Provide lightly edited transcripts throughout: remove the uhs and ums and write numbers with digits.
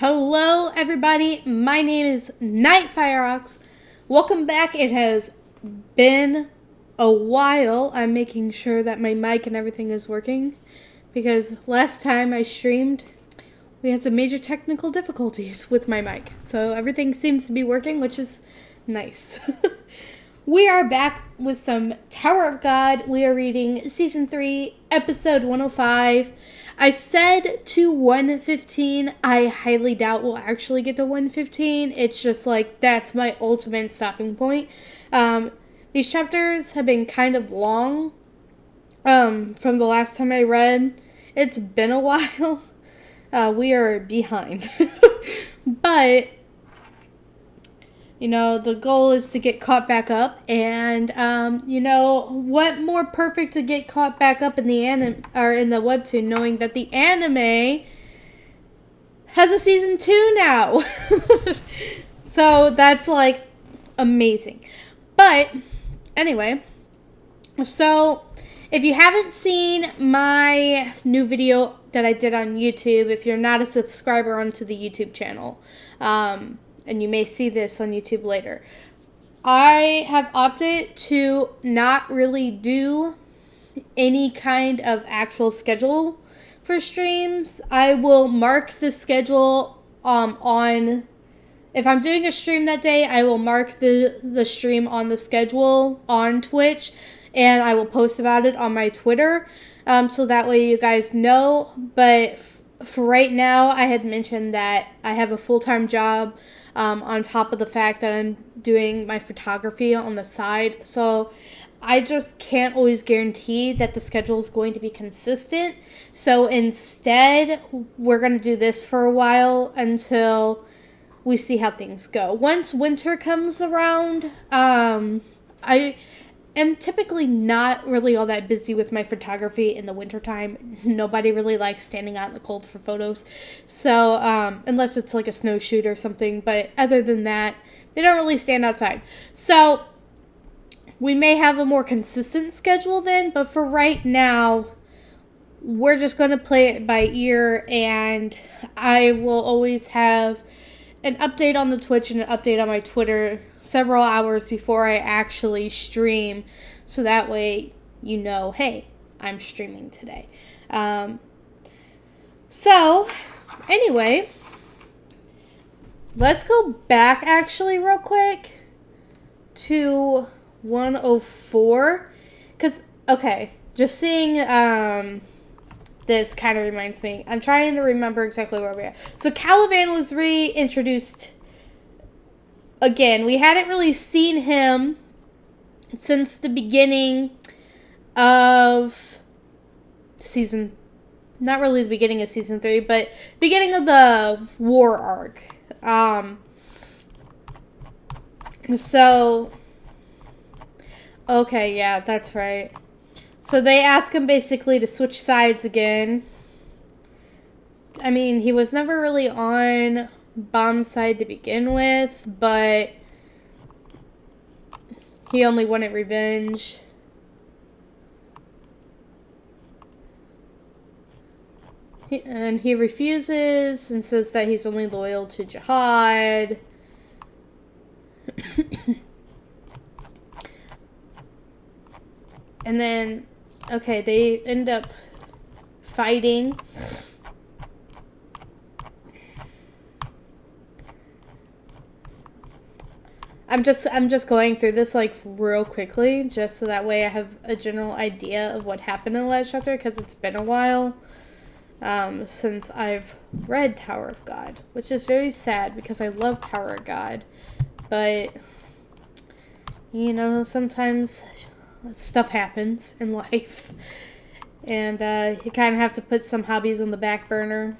Hello, everybody. My name is Nightfireox. Welcome back. It has been a while. I'm making sure that my mic and everything is working because last time I streamed, we had some major technical difficulties with my mic. So everything seems to be working, which is nice. We are back with some Tower of God. We are reading Season 3, Episode 105. I said to 115. I highly doubt we'll actually get to 115. It's just like, that's my ultimate stopping point. These chapters have been kind of long from the last time I read. It's been a while. We are behind. But the goal is to get caught back up, and what more perfect to get caught back up in the anime or in the webtoon, knowing that the anime has a season 2 now. So that's like amazing. But anyway, so if you haven't seen my new video that I did on YouTube, if you're not a subscriber onto the YouTube channel, and you may see this on YouTube later, I have opted to not really do any kind of actual schedule for streams. I will mark the schedule on, if I'm doing a stream that day, I will mark the stream on the schedule on Twitch, and I will post about it on my Twitter, so that way you guys know. But for right now, I had mentioned that I have a full-time job, on top of the fact that I'm doing my photography on the side. So I just can't always guarantee that the schedule is going to be consistent. So instead, we're going to do this for a while until we see how things go. Once winter comes around, I am typically not really all that busy with my photography in the wintertime. Nobody really likes standing out in the cold for photos. So, unless it's like a snow shoot or something. But other than that, they don't really stand outside. So, we may have a more consistent schedule then. But for right now, we're just going to play it by ear. And I will always have an update on the Twitch and an update on my Twitter several hours before I actually stream, so that way hey, I'm streaming today. So anyway, let's go back actually real quick to 104, because just seeing this kind of reminds me. I'm trying to remember exactly where we're at. So Caliban was reintroduced again. We hadn't really seen him since the beginning of season, not really the beginning of season 3, but beginning of the war arc. Yeah, that's right. So they ask him basically to switch sides again. I mean, he was never really on Bomb's side to begin with, but he only wanted revenge. And he refuses and says that he's only loyal to Jihad. And then, they end up fighting. I'm just going through this like real quickly, just so that way I have a general idea of what happened in the last chapter, because it's been a while since I've read Tower of God, which is very sad because I love Tower of God, but sometimes stuff happens in life, and you kind of have to put some hobbies on the back burner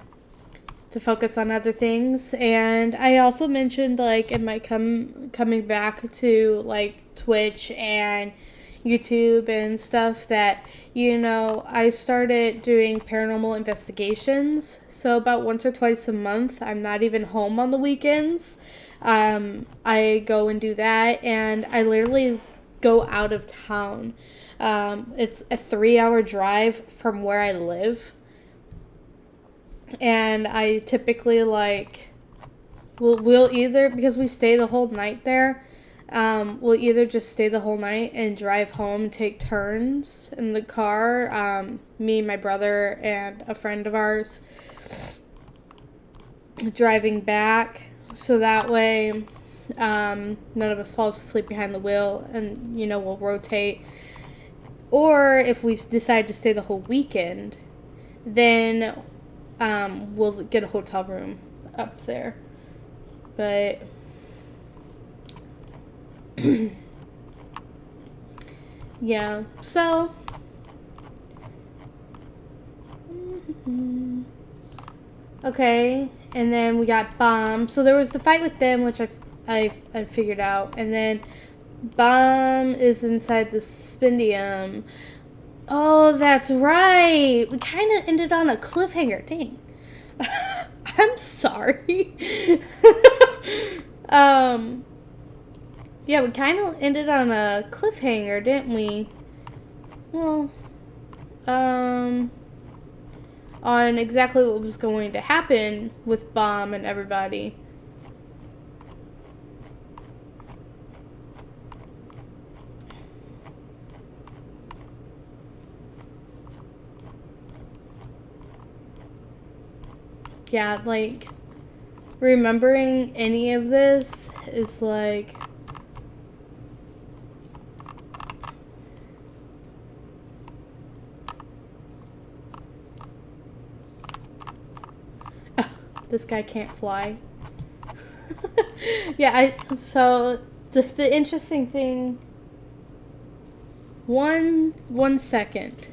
to focus on other things. And I also mentioned, like, in my coming back to like Twitch and YouTube and stuff, that I started doing paranormal investigations. So about once or twice a month, I'm not even home on the weekends. I go and do that, and I literally go out of town. It's a 3-hour drive from where I live. And I typically, like, we'll either, because we stay the whole night there, we'll either just stay the whole night and drive home and take turns in the car. Me, my brother, and a friend of ours driving back, so that way none of us falls asleep behind the wheel, and we'll rotate. Or if we decide to stay the whole weekend, then we'll get a hotel room up there. But yeah, so okay, and then we got Bomb. So there was the fight with them, which I figured out, and then Bomb is inside the Spendium. Oh, that's right. We kind of ended on a cliffhanger. Dang. I'm sorry. um, yeah, we kind of ended on a cliffhanger, didn't we? Well, on exactly what was going to happen with Bomb and everybody. Yeah, like, remembering any of this is like... this guy can't fly. Yeah, so the interesting thing... One second.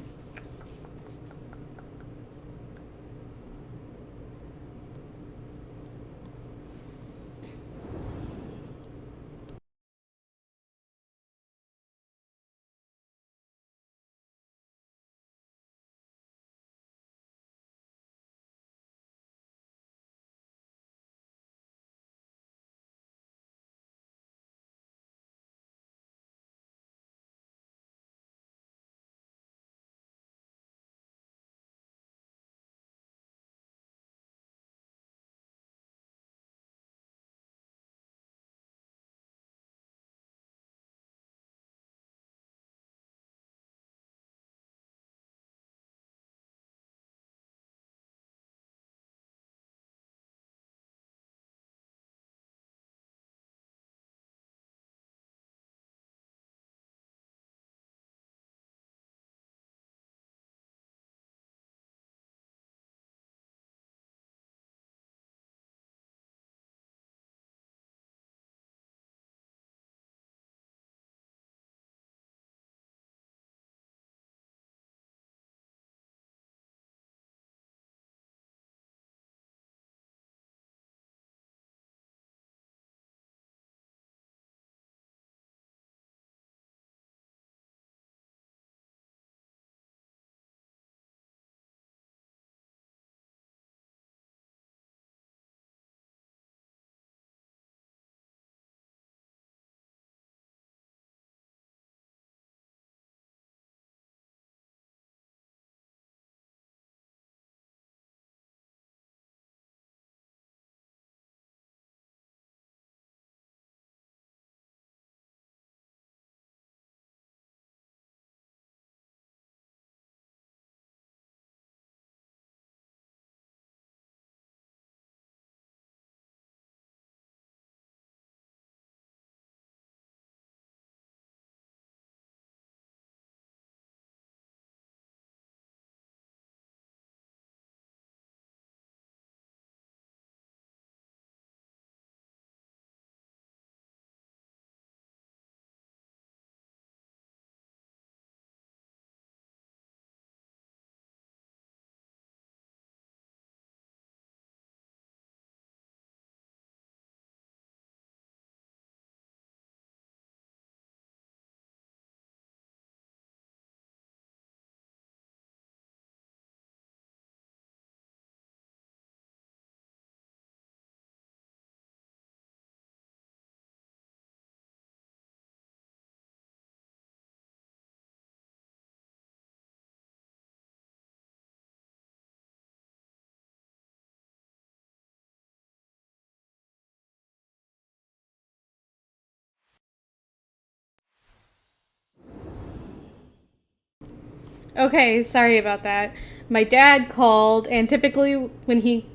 Okay, sorry about that. My dad called, and typically when he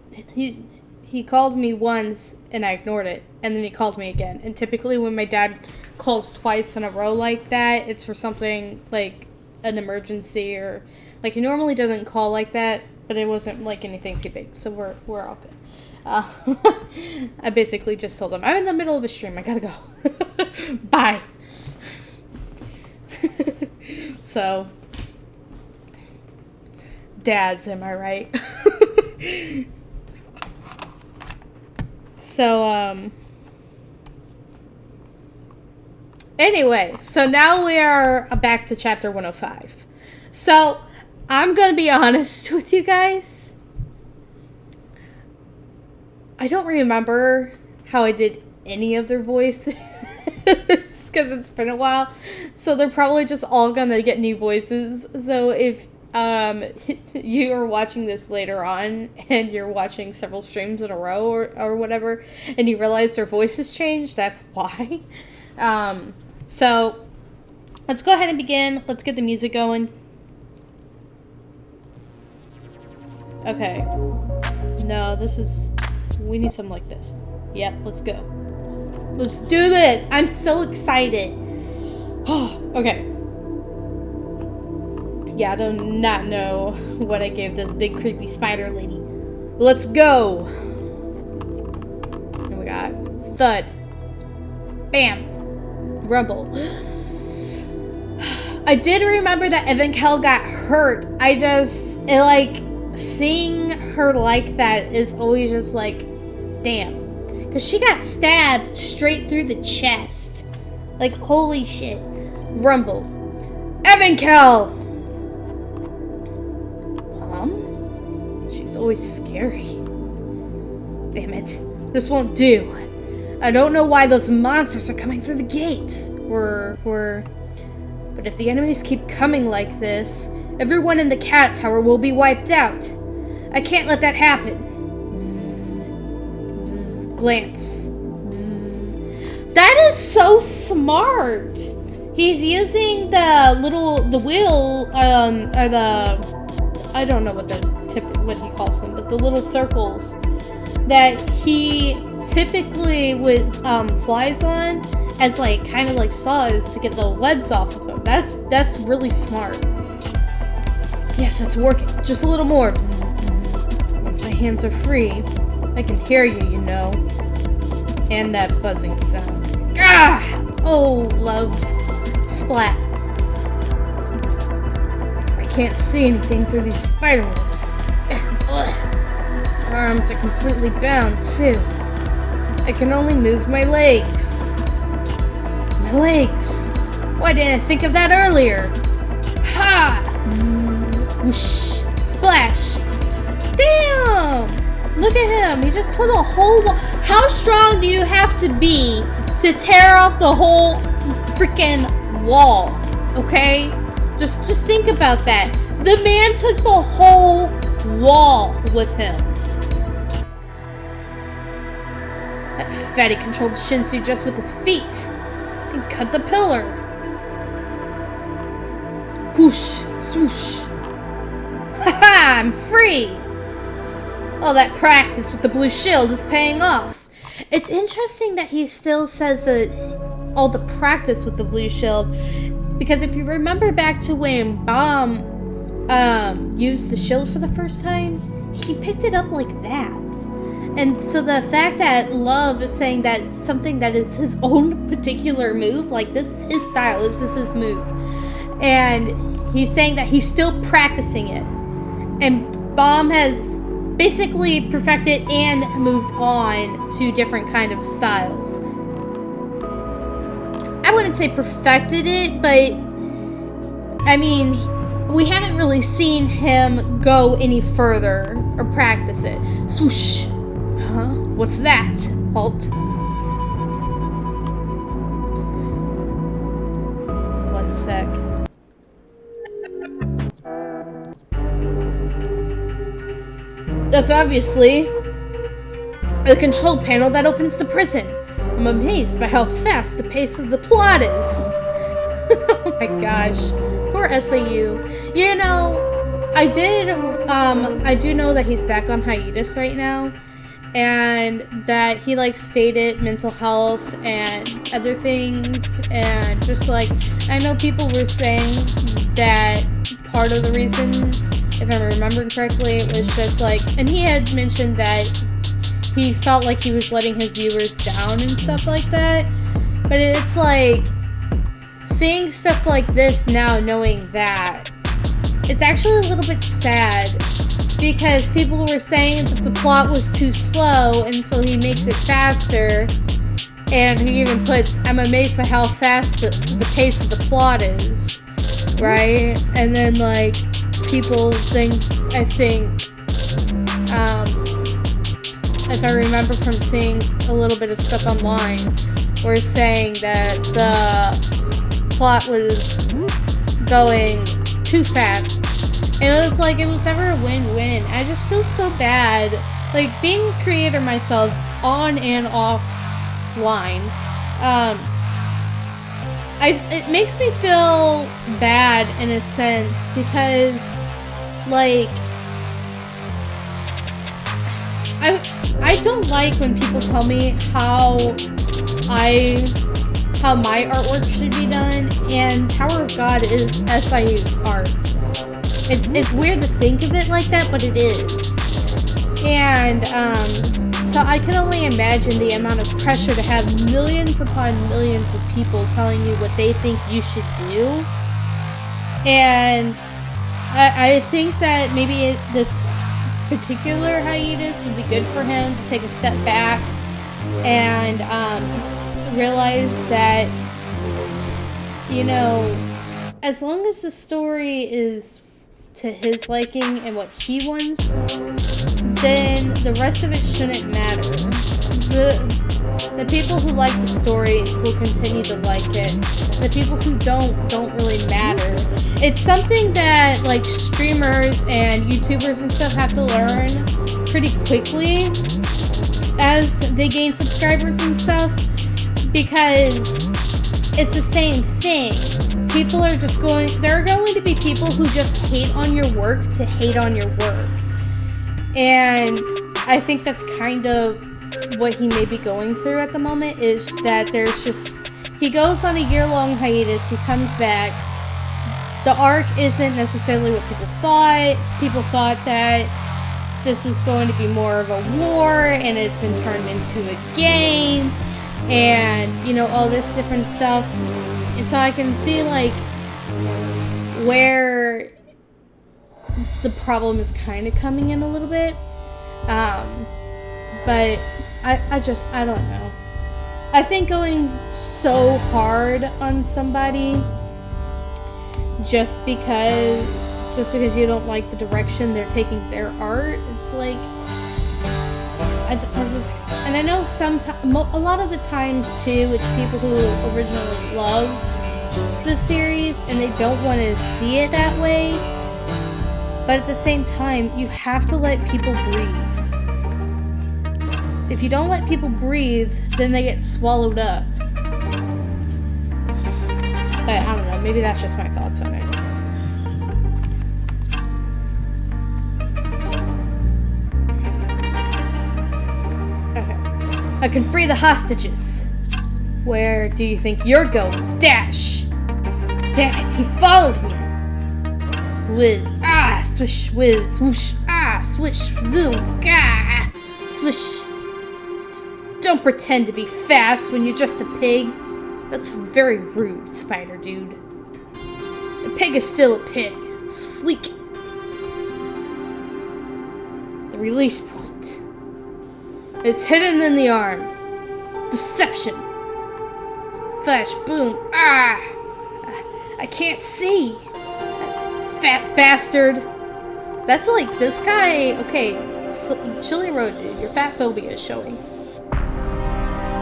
called me once and I ignored it, and then he called me again. And typically when my dad calls twice in a row like that, it's for something like an emergency, or like he normally doesn't call like that, but it wasn't like anything too big, so we're all good. I basically just told him, I'm in the middle of a stream, I gotta go. Bye. So, dads, am I right? So, anyway, so now we are back to chapter 105. So, I'm gonna be honest with you guys. I don't remember how I did any of their voices because it's been a while. So they're probably just all gonna get new voices. So if you are watching this later on and you're watching several streams in a row or whatever, and you realize their voices changed, that's why. So let's go ahead and begin. Let's get the music going. Okay. No, this is... We need something like this. Yep, let's go. Let's do this! I'm so excited. Okay. Yeah, I do not know what I gave this big creepy spider lady. Let's go! And we got thud. Bam! Rumble. I did remember that Evankhell got hurt. Seeing her like that is always just like, damn. Because she got stabbed straight through the chest. Like, holy shit. Rumble. Evankhell! Mom? She's always scary. Damn it. This won't do. I don't know why those monsters are coming through the gate. But if the enemies keep coming like this, everyone in the cat tower will be wiped out. I can't let that happen. Bzz, bzz, glance. Bzz. That is so smart. He's using the wheel, or the, I don't know what he calls them, but the little circles that he typically would flies on as like kind of like saws to get the webs off of them. That's really smart. Yes, it's working. Just a little more. Bzz, bzz. Once my hands are free, I can hear you, you know. And that buzzing sound. Gah! Oh, love. Splat. I can't see anything through these spider webs. My arms are completely bound, too. I can only move my legs. My legs. Why didn't I think of that earlier? Ha! Bzz, whoosh, splash. Damn! Look at him. He just tore the whole wall. How strong do you have to be to tear off the whole freaking wall? Okay? Just think about that. The man took the whole wall with him. That fatty controlled Shinsu just with his feet and cut the pillar. Whoosh, swoosh. Haha, I'm free. All that practice with the blue shield is paying off. It's interesting that he still says that all the practice with the blue shield, because if you remember back to when Baum used the shield for the first time, he picked it up like that. And so the fact that Love is saying that something that is his own particular move, like this is his style, this is his move, and he's saying that he's still practicing it, and Baum has basically perfected and moved on to different kind of styles. I wouldn't say perfected it, but I mean, we haven't really seen him go any further or practice it. Swoosh. Huh? What's that? Halt. One sec. That's obviously the control panel that opens the prison. I'm amazed by how fast the pace of the plot is. Oh my gosh. poor SAU. You know, I do know that he's back on hiatus right now, and that he like stated mental health and other things, and just like, I know people were saying that part of the reason, if I'm remembering correctly, it was just like, and he had mentioned that he felt like he was letting his viewers down and stuff like that. But it's like, seeing stuff like this now, knowing that, it's actually a little bit sad, because people were saying that the plot was too slow, and so he makes it faster. And he even puts, "I'm amazed by how fast the pace of the plot is," right? And then like, people think, I think, if I remember from seeing a little bit of stuff online, were saying that the plot was going too fast. And it was like, it was never a win-win. I just feel so bad. Like, being a creator myself, on and offline, it makes me feel bad in a sense, because, like, I don't like when people tell me how my artwork should be done, and Tower of God is SIU's art. It's weird to think of it like that, but it is. And so I can only imagine the amount of pressure to have millions upon millions of people telling you what they think you should do. And I think that maybe this particular hiatus would be good for him to take a step back and realize that, you know, as long as the story is to his liking and what he wants, then the rest of it shouldn't matter. The people who like the story will continue to like it. The people who don't really matter. It's something that like streamers and YouTubers and stuff have to learn pretty quickly as they gain subscribers and stuff, because it's the same thing. People are just there are going to be people who just hate on your work to hate on your work. And I think that's kind of what he may be going through at the moment, is that he goes on a year-long hiatus, he comes back, the arc isn't necessarily what people thought. People thought that this is going to be more of a war, and it's been turned into a game, and, you know, all this different stuff. And so I can see, like, where the problem is kind of coming in a little bit. But I don't know. I think going so hard on somebody just because you don't like the direction they're taking their art, it's like, and I know a lot of the times too, it's people who originally loved the series and they don't want to see it that way. But at the same time, you have to let people breathe. If you don't let people breathe, then they get swallowed up. But I don't know, maybe that's just my thoughts on it. Okay. I can free the hostages. Where do you think you're going? Dash! Damn it, he followed me! Whiz, ah, swish, whiz, whoosh, ah, swish, zoom, gah, swish. Don't pretend to be fast when you're just a pig. That's very rude, Spider Dude. A pig is still a pig. Sleek. The release point is hidden in the arm. Deception. Flash, boom, ah! I can't see. Fat bastard. That's like this guy. Okay, Chili Road dude, your fat phobia is showing.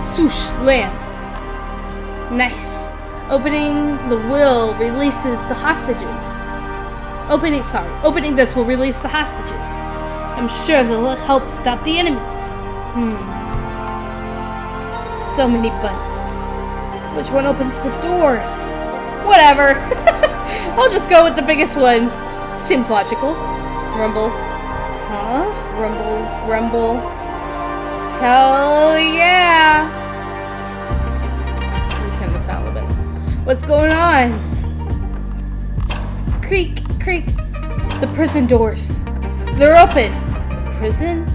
Swoosh, land. Nice. Opening the will releases the hostages. Opening this will release the hostages. I'm sure they'll help stop the enemies. So many buttons. Which one opens the doors? Whatever. I'll just go with the biggest one. Seems logical. Rumble. Huh? Rumble. Rumble. Hell yeah! Let me turn this out a little bit. What's going on? Creak, creak. The prison doors. They're open. Prison?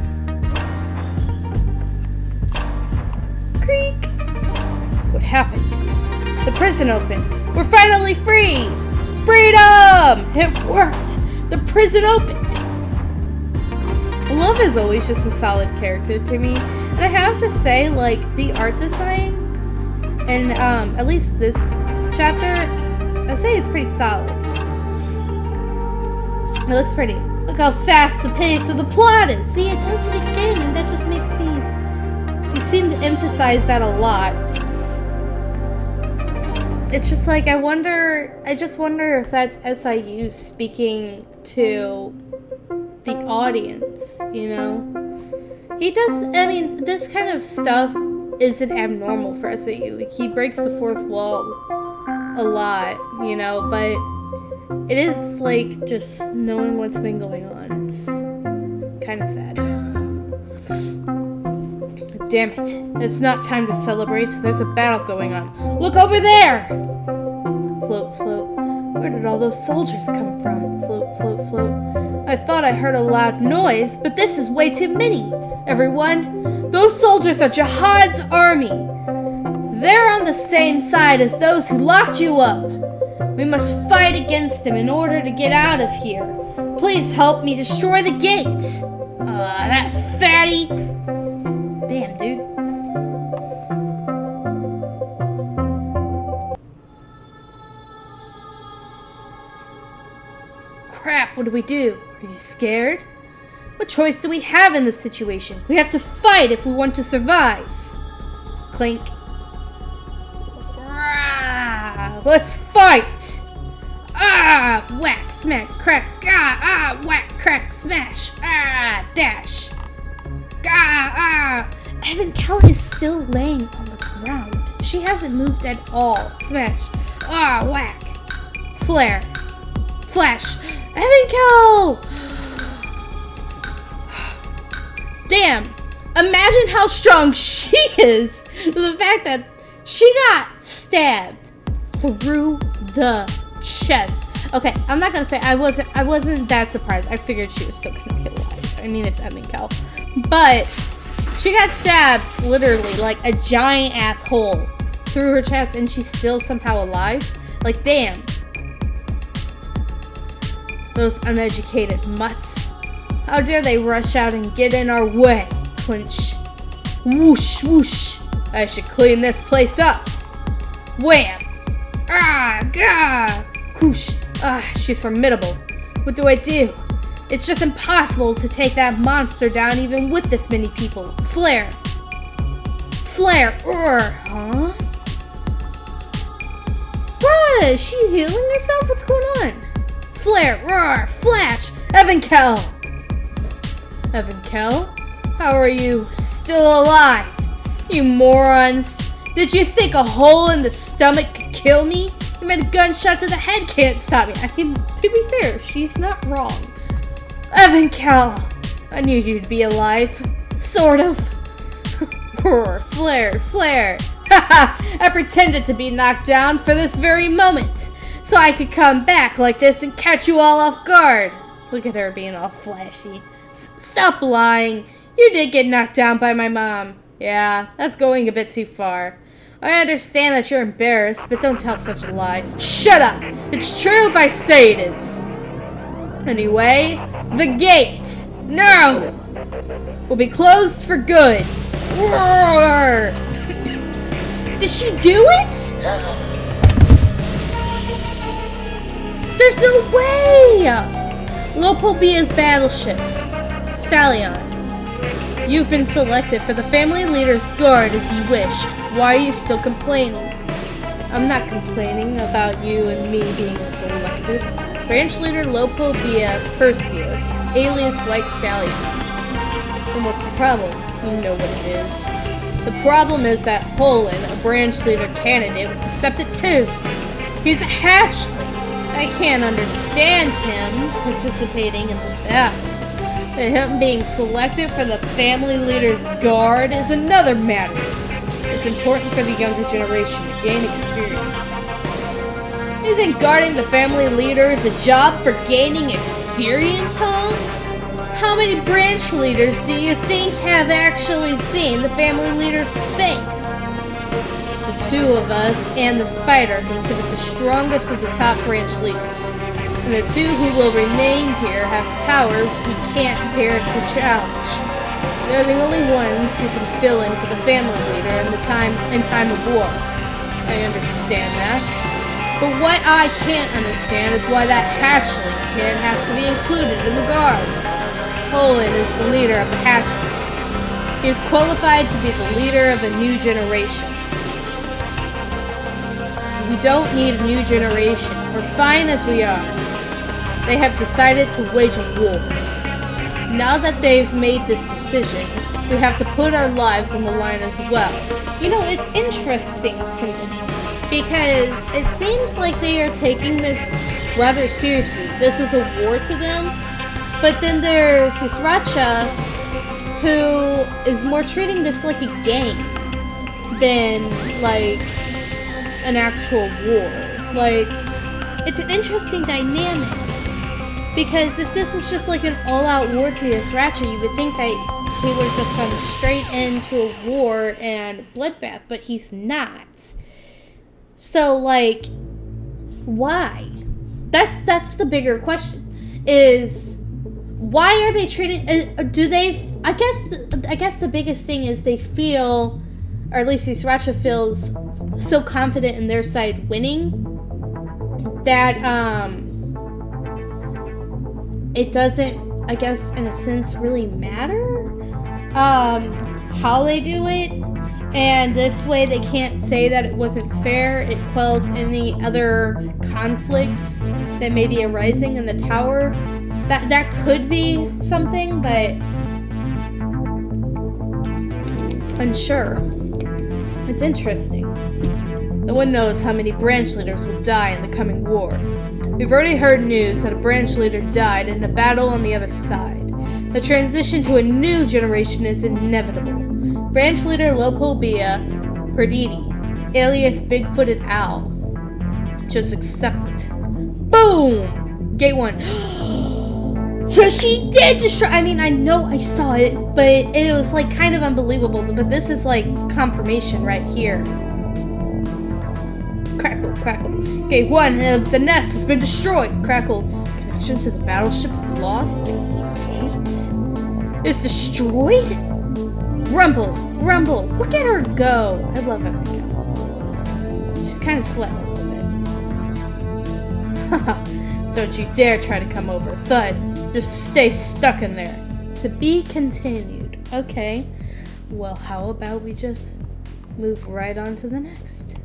Creak. What happened? The prison opened. We're finally free! Freedom! It worked! The prison opened! Love is always just a solid character to me. And I have to say, like, the art design, and at least this chapter, I say it's pretty solid. It looks pretty. Look how fast the pace of the plot is! See, it does it again, and that just makes me... You seem to emphasize that a lot. It's just like, I just wonder if that's SIU speaking to the audience, you know? He does, I mean, this kind of stuff isn't abnormal for SIU. He breaks the fourth wall a lot, you know, but it is like just knowing what's been going on. It's kind of sad. Damn it. It's not time to celebrate. There's a battle going on. Look over there! Float, float. Where did all those soldiers come from? Float, float, float. I thought I heard a loud noise, but this is way too many. Everyone, those soldiers are Jihad's army. They're on the same side as those who locked you up. We must fight against them in order to get out of here. Please help me destroy the gate. That fatty. Damn, dude. Crap, what do we do? Are you scared? What choice do we have in this situation? We have to fight if we want to survive. Clink. Rah! Let's fight! Ah! Whack, smack, crack, whack, crack, smash, dash. Evan Kell is still laying on the ground. She hasn't moved at all. Smash. Whack. Flare. Flash. Evan Kell! Damn. Imagine how strong she is. The fact that she got stabbed through the chest. Okay, I'm not gonna say I wasn't that surprised. I figured she was still gonna be alive. I mean, it's Evan Kell. But she got stabbed literally like a giant ass hole through her chest, and she's still somehow alive. Like, damn. Those uneducated mutts. How dare they rush out and get in our way? Clinch. Whoosh, whoosh. I should clean this place up. Wham. Gah. Whoosh. She's formidable. What do I do? It's just impossible to take that monster down even with this many people. Flare. Flare. Huh? What? Is she healing herself? What's going on? Flare. Roar. Flash. Evan Kell. Evan Kell? How are you still alive? You morons. Did you think a hole in the stomach could kill me? You meant a gunshot to the head can't stop me. I mean, to be fair, she's not wrong. Evan Kell, I knew you'd be alive. Sort of. Roar, flare, flare. Haha, I pretended to be knocked down for this very moment, so I could come back like this and catch you all off guard. Look at her being all flashy. Stop lying. You did get knocked down by my mom. Yeah, that's going a bit too far. I understand that you're embarrassed, but don't tell such a lie. Shut up! It's true if I say it is. Anyway, the gate, no, will be closed for good. Roar! Did she do it? There's no way! Lopobia's battleship. Stallion. You've been selected for the family leader's guard as you wished. Why are you still complaining? I'm not complaining about you and me being selected. Branch leader Lopobia Perseus, alias White Stallion. And what's the problem? You know what it is. The problem is that Holland, a branch leader candidate, was accepted too. He's a hatchling. I can't understand him participating in the battle. But him being selected for the family leader's guard is another matter. It's important for the younger generation to gain experience. You think guarding the family leader is a job for gaining experience, huh? How many branch leaders do you think have actually seen the family leader's face? The two of us and the spider are considered the strongest of the top branch leaders. And the two who will remain here have power he can't dare to challenge. They're the only ones who can fill in for the family leader in time of war. I understand that. But what I can't understand is why that hatchling kid has to be included in the guard. Poland is the leader of the hatchlings. He is qualified to be the leader of a new generation. We don't need a new generation. We're fine as we are. They have decided to wage a war. Now that they've made this decision, we have to put our lives on the line as well. You know, it's interesting to me because it seems like they are taking this rather seriously. This is a war to them. But then there's Sriracha, who is more treating this like a game than like an actual war. Like, it's an interesting dynamic. Because if this was just like an all-out war to Sriracha, you would think that he would have just gone straight into a war and bloodbath, but he's not. So, like, why? That's the bigger question. Is why are they treating? Do they? I guess the biggest thing is they feel, or at least Sriracha feels, so confident in their side winning that it doesn't, I guess, in a sense, really matter how they do it. And this way they can't say that it wasn't fair. It quells any other conflicts that may be arising in the tower. That could be something, but unsure. It's interesting. No one knows how many branch leaders will die in the coming war. We've already heard news that a branch leader died in a battle on the other side. The transition to a new generation is inevitable. Branch leader Lopobia Perditi, alias Big-Footed Owl. Just accept it. Boom! Gate 1. So she did destroy. I mean, I know I saw it, but it was like kind of unbelievable. But this is like confirmation right here. Crackle, crackle. Gate 1 of the nest has been destroyed. Crackle. Connection to the battleship is lost. The gate is destroyed? Rumble, rumble. Look at her go. I love Epica. She's kind of sweating a little bit. Haha. Don't you dare try to come over. Thud. Just stay stuck in there. To be continued. Okay. Well, how about we just move right on to the next?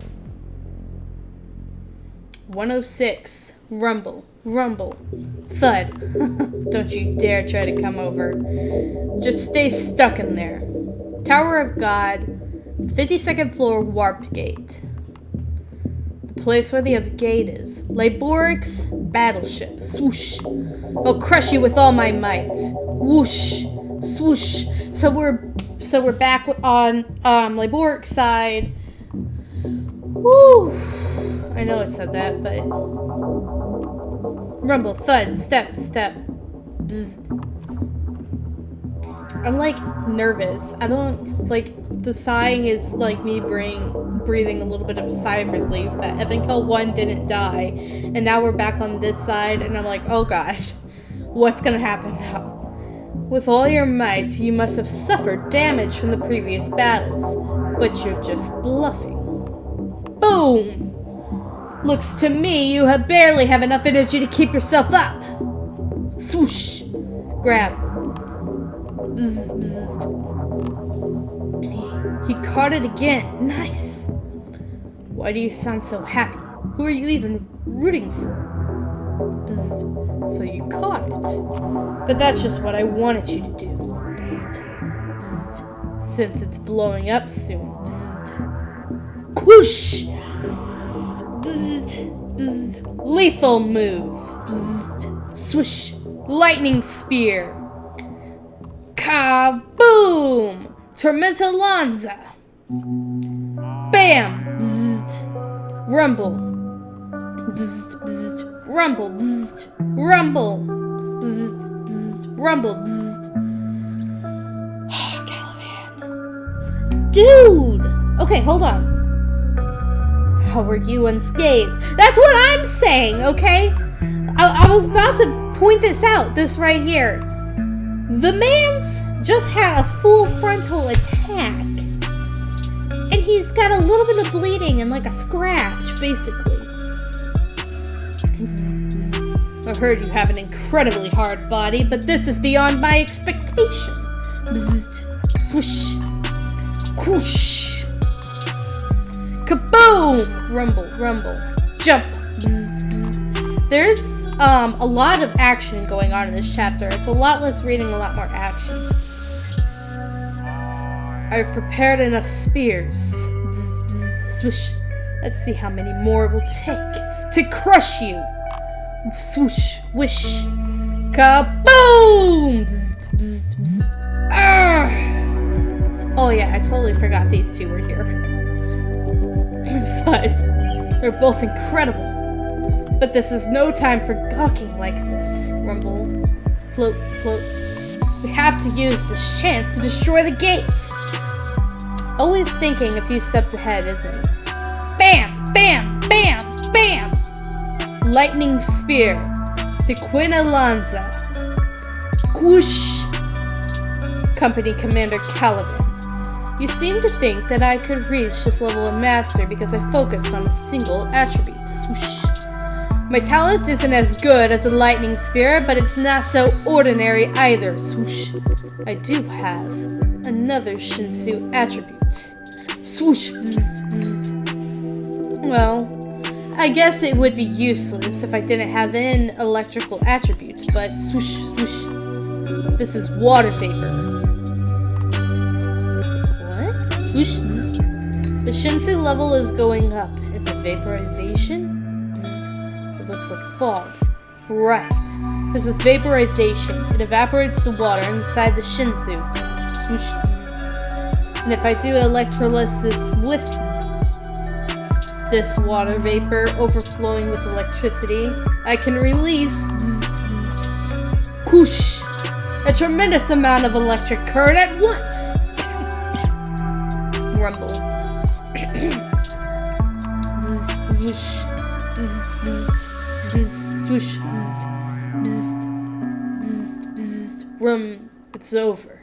106. Rumble. Rumble. Thud. Don't you dare try to come over. Just stay stuck in there. Tower of God. 52nd floor warped gate. The place where the other gate is. Laborix battleship. Swoosh. I'll crush you with all my might. Whoosh. Swoosh. So we're back on Laborix side. Woo. I know I said that, but rumble, thud, step, step. Bzz. I'm like nervous. I don't like the sighing is like me breathing a little bit of a sigh of relief that Evankill 1 didn't die, and now we're back on this side, and I'm like, oh gosh, what's gonna happen now? With all your might, you must have suffered damage from the previous battles, but you're just bluffing. Boom! Looks to me you barely have enough energy to keep yourself up. Swoosh. Grab. Bzz, bzz. He caught it again. Nice. Why do you sound so happy? Who are you even rooting for? Bzz. So you caught it. But that's just what I wanted you to do. Bzz. Bzz. Since it's blowing up soon. Bzz. Whoosh. Bzz. bzz. Lethal move. Bzz. Swish. Lightning spear. Kaboom! Tormenta Lanza. Bam! Bzz. Rumble. Bzz, bzz. Rumble. Bzz. Rumble. Bzz, bzz. Rumble. Bzz. Caliban. Dude! Okay, hold on. How were you unscathed? That's what I'm saying, okay? I was about to point this out, this right here. The man's just had a full frontal attack. And he's got a little bit of bleeding and like a scratch, basically. I heard you have an incredibly hard body, but this is beyond my expectation. Bzzzt, swish, whoosh, kaboom! Rumble, rumble, jump. Bzzzt, bzzzt. There's a lot of action going on in this chapter. It's a lot less reading, a lot more action. I've prepared enough spears. Bzz, bzz, swish. Let's see how many more it will take to crush you. Swoosh, wish, kaboom! Bzz, bzz, bzz. Ah! Oh yeah, I totally forgot these two were here. But they're both incredible. But this is no time for gawking like this. Rumble, float, float. We have to use this chance to destroy the gate. Always thinking a few steps ahead, isn't he? Bam! Bam! Bam! Bam! Lightning Spear to Quinalanza. Whoosh! Company Commander Caliban. You seem to think that I could reach this level of master because I focused on a single attribute. Swoosh. My talent isn't as good as a lightning spear, but it's not so ordinary either. Swoosh. I do have another Shinsu attribute. Swoosh. Bzz, bzz. Well, I guess it would be useless if I didn't have an electrical attribute, but swoosh, swoosh. This is water vapor. What? Swoosh. Bzz. The Shinsu level is going up. Is it vaporization? Bzz. It looks like fog. Right. This is vaporization. It evaporates the water inside the Shinsu. Bzz. Swoosh. Bzz. And if I do electrolysis with this water vapor overflowing with electricity, I can release whoosh, a tremendous amount of electric current at once. Rumble. Swoosh. Swoosh. Rum. It's over.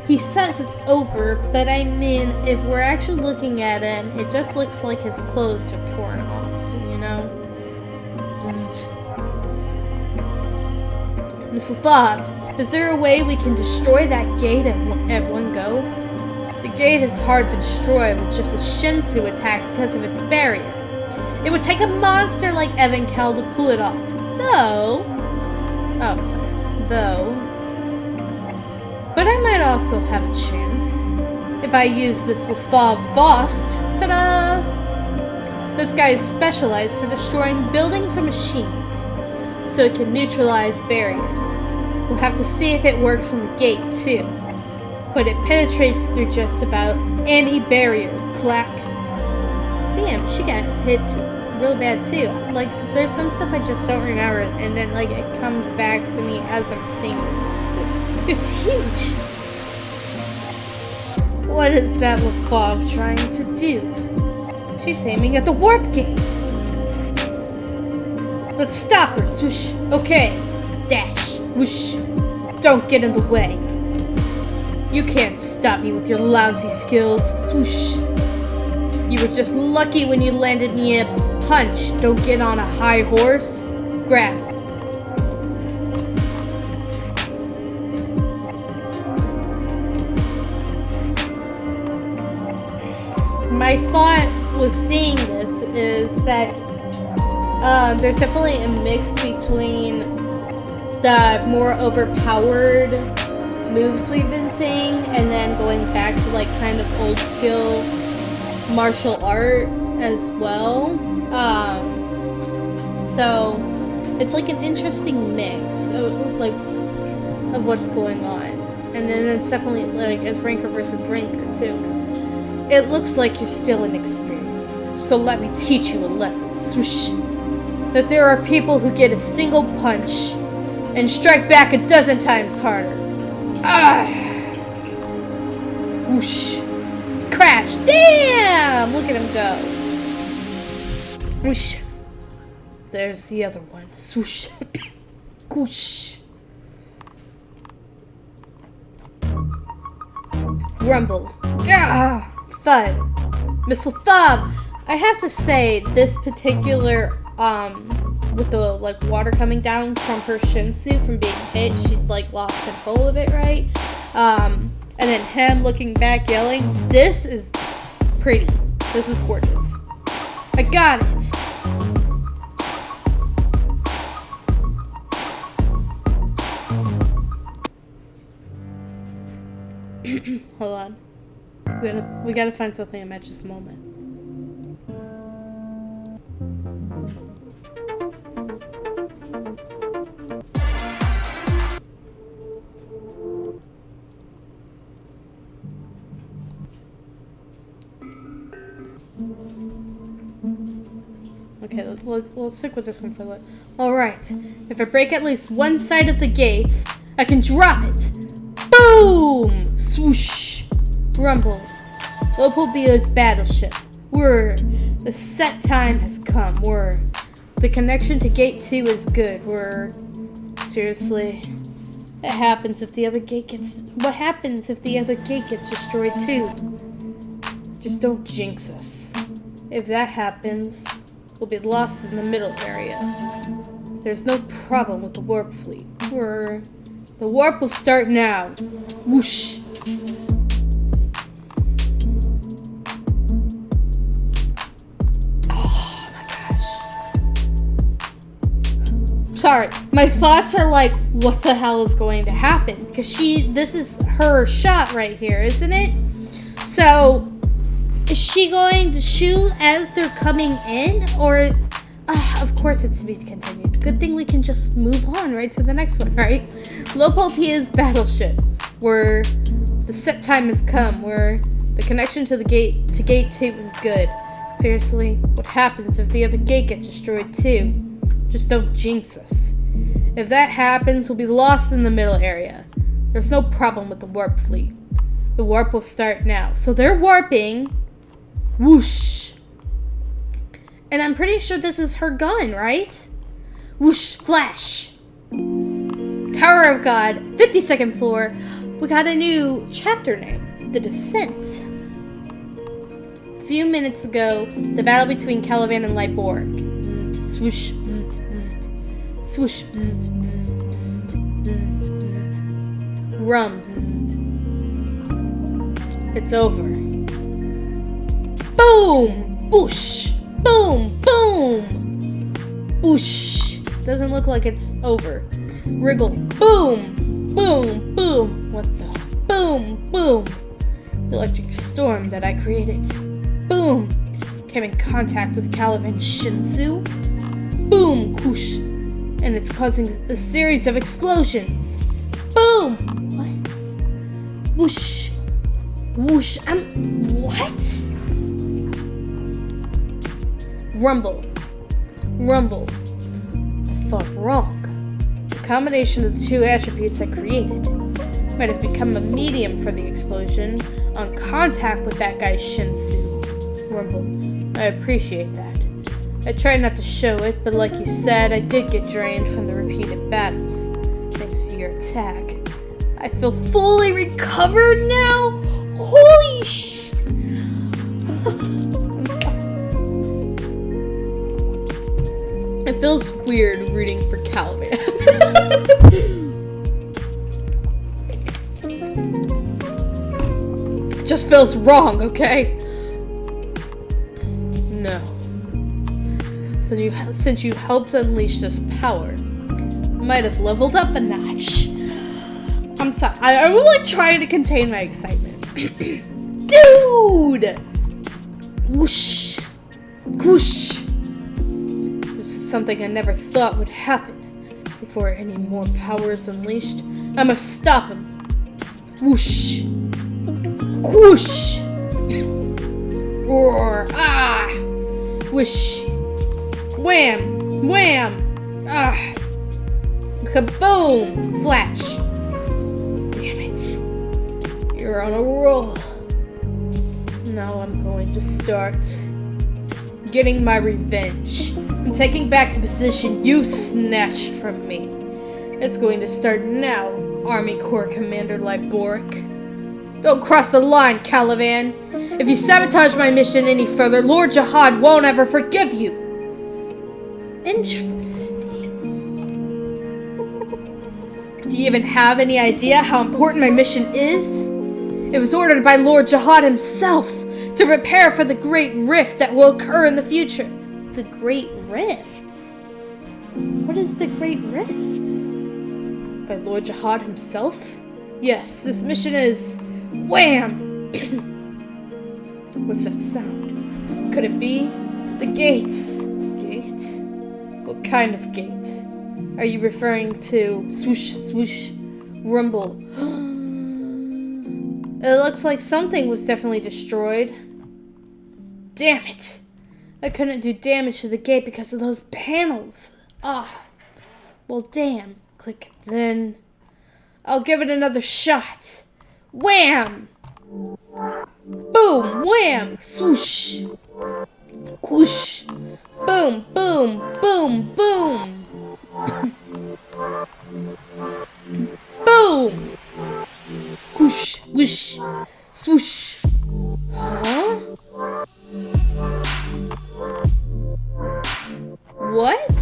He says it's over, but I mean, if we're actually looking at him, it just looks like his clothes are torn off, you know? Miss LaFave, is there a way we can destroy that gate at one go? The gate is hard to destroy with just a Shinsu attack because of its barrier. It would take a monster like Evankhell to pull it off. But I might also have a chance. If I use this LaFave Vost, ta-da! This guy is specialized for destroying buildings or machines, so it can neutralize barriers. We'll have to see if it works on the gate, too. But it penetrates through just about any barrier. Clack. Damn, she got hit really bad, too. Like, there's some stuff I just don't remember, and then, like, it comes back to me as I'm seeing this. It's huge! What is that LaFave trying to do? She's aiming at the warp gate! Let's stop her, swoosh! Okay! Dash! Whoosh! Don't get in the way! You can't stop me with your lousy skills, swoosh! You were just lucky when you landed me a punch. Don't get on a high horse. Grab. My thought was seeing this is that there's definitely a mix between the more overpowered moves we've been seeing and then going back to like kind of old skill martial art as well. So it's like an interesting mix of what's going on. And then it's definitely like it's ranker versus ranker too. It looks like you're still inexperienced. So let me teach you a lesson. Swoosh. That there are people who get a single punch and strike back a dozen times harder. Ah! Whoosh. Crash. Damn! Look at him go. Whoosh. There's the other one. Swoosh. Whoosh. Rumble. Gah! Thud. Missile thumb. I have to say, this particular, with the, like, water coming down from her Shinsu from being hit, she, like, lost control of it, right? And then him looking back yelling, this is pretty. This is gorgeous. I got it. Hold on. We gotta find something that matches the moment. Okay, let's stick with this one for a little. Alright. If I break at least one side of the gate, I can drop it. Boom! Swoosh! Rumble. Lopobia's battleship. Whir. The set time has come. Whir. The connection to gate 2 is good. Whir. Seriously. What happens if the other gate gets destroyed too? Just don't jinx us. If that happens, we'll be lost in the middle area. There's no problem with the warp fleet. Whir. The warp will start now. Whoosh. Oh my gosh. Sorry, my thoughts are like, what the hell is going to happen? Because this is her shot right here, isn't it? So, is she going to shoot as they're coming in? Or, of course it's to be continued. Good thing we can just move on right to the next one, right? Lopopia's battleship, where the set time has come, where the connection to gate 2 is good. Seriously, what happens if the other gate gets destroyed too? Just don't jinx us. If that happens, we'll be lost in the middle area. There's no problem with the warp fleet. The warp will start now. So they're warping. Whoosh. And I'm pretty sure this is her gun, right? Whoosh, flash. Tower of God, 52nd floor. We got a new chapter name, The Descent. A few minutes ago, the battle between Caliban and Liborg. Bzzzt, swoosh, bzzzt, bzzzt. Swoosh, bzzzt, bzzzt, bzzzt, bzzzt, bzzzt. Rum, bzzzt. It's over. Boom! Boosh! Boom! Boom! Boosh! Doesn't look like it's over. Wriggle. Boom! Boom! Boom! What the? Boom! Boom! The electric storm that I created. Boom! Came in contact with Caliban's Shinsu. Boom! Whoosh! And it's causing a series of explosions. Boom! What? Whoosh! Whoosh! What? Rumble. Rumble. I thought wrong. The combination of the two attributes I created might have become a medium for the explosion on contact with that guy's Shinsu. Rumble. I appreciate that. I tried not to show it, but like you said, I did get drained from the repeated battles. Thanks to your attack. I feel fully recovered now? Holy sh... I'm sorry. It feels weird rooting for Caliban. It just feels wrong, okay? No. Since you helped unleash this power, might have leveled up a notch. I'm sorry. I'm like trying to contain my excitement. Dude! Whoosh! Whoosh! This is something I never thought would happen. Before any more power is unleashed, I must stop him. Whoosh! Whoosh! Roar! Ah! Whoosh! Wham! Wham! Ah! Kaboom! Flash! Damn it. You're on a roll. Now I'm going to start getting my revenge. I'm taking back the position you snatched from me. It's going to start now, Army Corps Commander Lyborik. Don't cross the line, Caliban. If you sabotage my mission any further, Lord Jihad won't ever forgive you. Interesting. Do you even have any idea how important my mission is? It was ordered by Lord Jihad himself to prepare for the Great Rift that will occur in the future. The Great Rift? What is the Great Rift? By Lord Jihad himself? Yes, this mission is... Wham! What's that sound? Could it be? The gates. Gate? What kind of gate? Are you referring to swoosh, swoosh, rumble? It looks like something was definitely destroyed. Damn it! I couldn't do damage to the gate because of those panels. Ah. Well, damn. Click then. I'll give it another shot. Wham! Boom! Wham! Swoosh! Whoosh! Boom! Boom! Boom! Boom! Boom! Whoosh! Whoosh! Swoosh! Huh? What?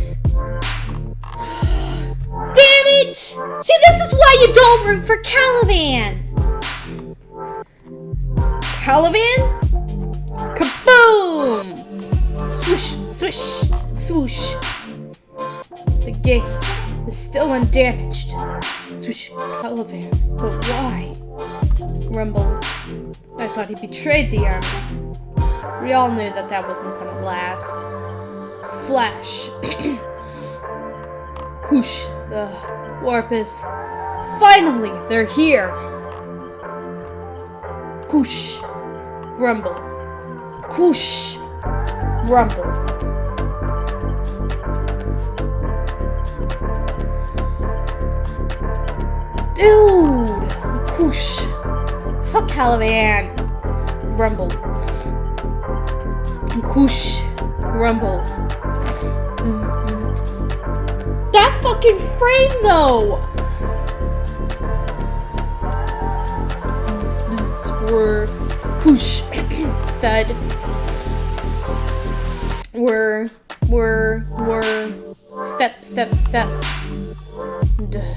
Damn it! See, this is why you don't root for Caliban! Caliban? Kaboom! Swoosh, swish, swoosh. The gate is still undamaged. Swoosh, Caliban. But why? Rumble. I thought he betrayed the army. We all knew that that wasn't gonna last. Flash. Whoosh. The warp is... Finally, they're here. Whoosh. Rumble. Whoosh. Rumble. Dude! Whoosh. Fuck Caliban. Rumble. Whoosh. Rumble. Bzz, bzz. That fucking frame, though! Bzz, bzz. We're... Whoosh. Thud. We're... Step, step, step. Duh.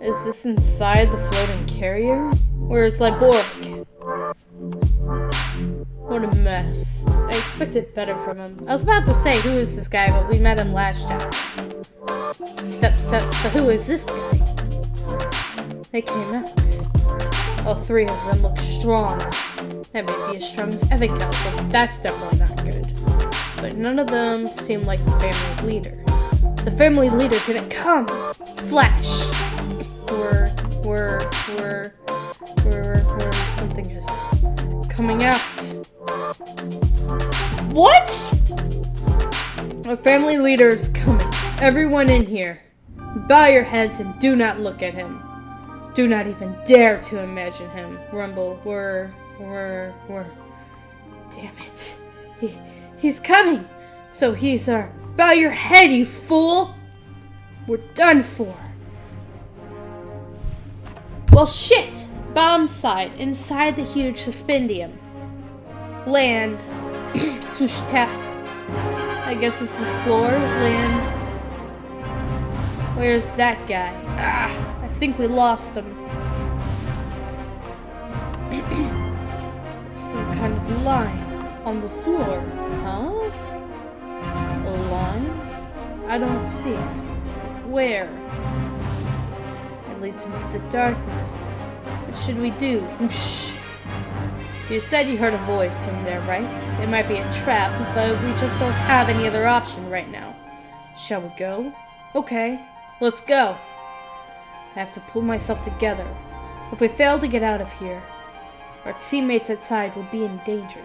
Is this inside the floating carrier? Where's Lyborik? What a mess. I expected better from him. I was about to say, who is this guy, but we met him last time. Step, step, but who is this guy? They came out. All three of them look strong. That may be as strong as Evical, but that's definitely not good. But none of them seem like the family leader. The family leader didn't come! Flash! Something is coming out. What? Our family leader is coming. Everyone in here, bow your heads and do not look at him. Do not even dare to imagine him. Rumble, damn it. He's coming. So he's our... Bow your head, you fool. We're done for. Well, shit! Bomb site inside the huge suspendium. Land. Swoosh tap. I guess this is the floor. Land. Where's that guy? Ah, I think we lost him. Some kind of line on the floor, huh? A line? I don't see it. Where? It leads into the darkness. What should we do? Whoosh. You said you heard a voice from there, right? It might be a trap, but we just don't have any other option right now. Shall we go? Okay, let's go. I have to pull myself together. If we fail to get out of here, our teammates outside will be in danger.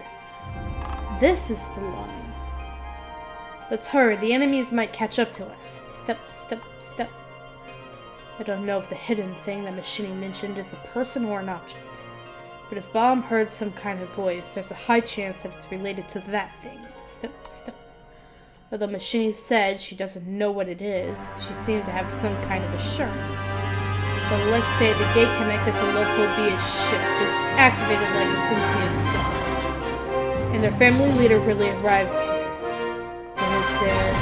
This is the line. Let's hurry, the enemies might catch up to us. Step, step, step. I don't know if the hidden thing that Machini mentioned is a person or an object. But if Bomb heard some kind of voice, there's a high chance that it's related to that thing. Step, step. Although Machini said she doesn't know what it is, she seemed to have some kind of assurance. But let's say the gate connected to Lopobia's ship is activated like a sentient cell. And their family leader really arrives here. And is there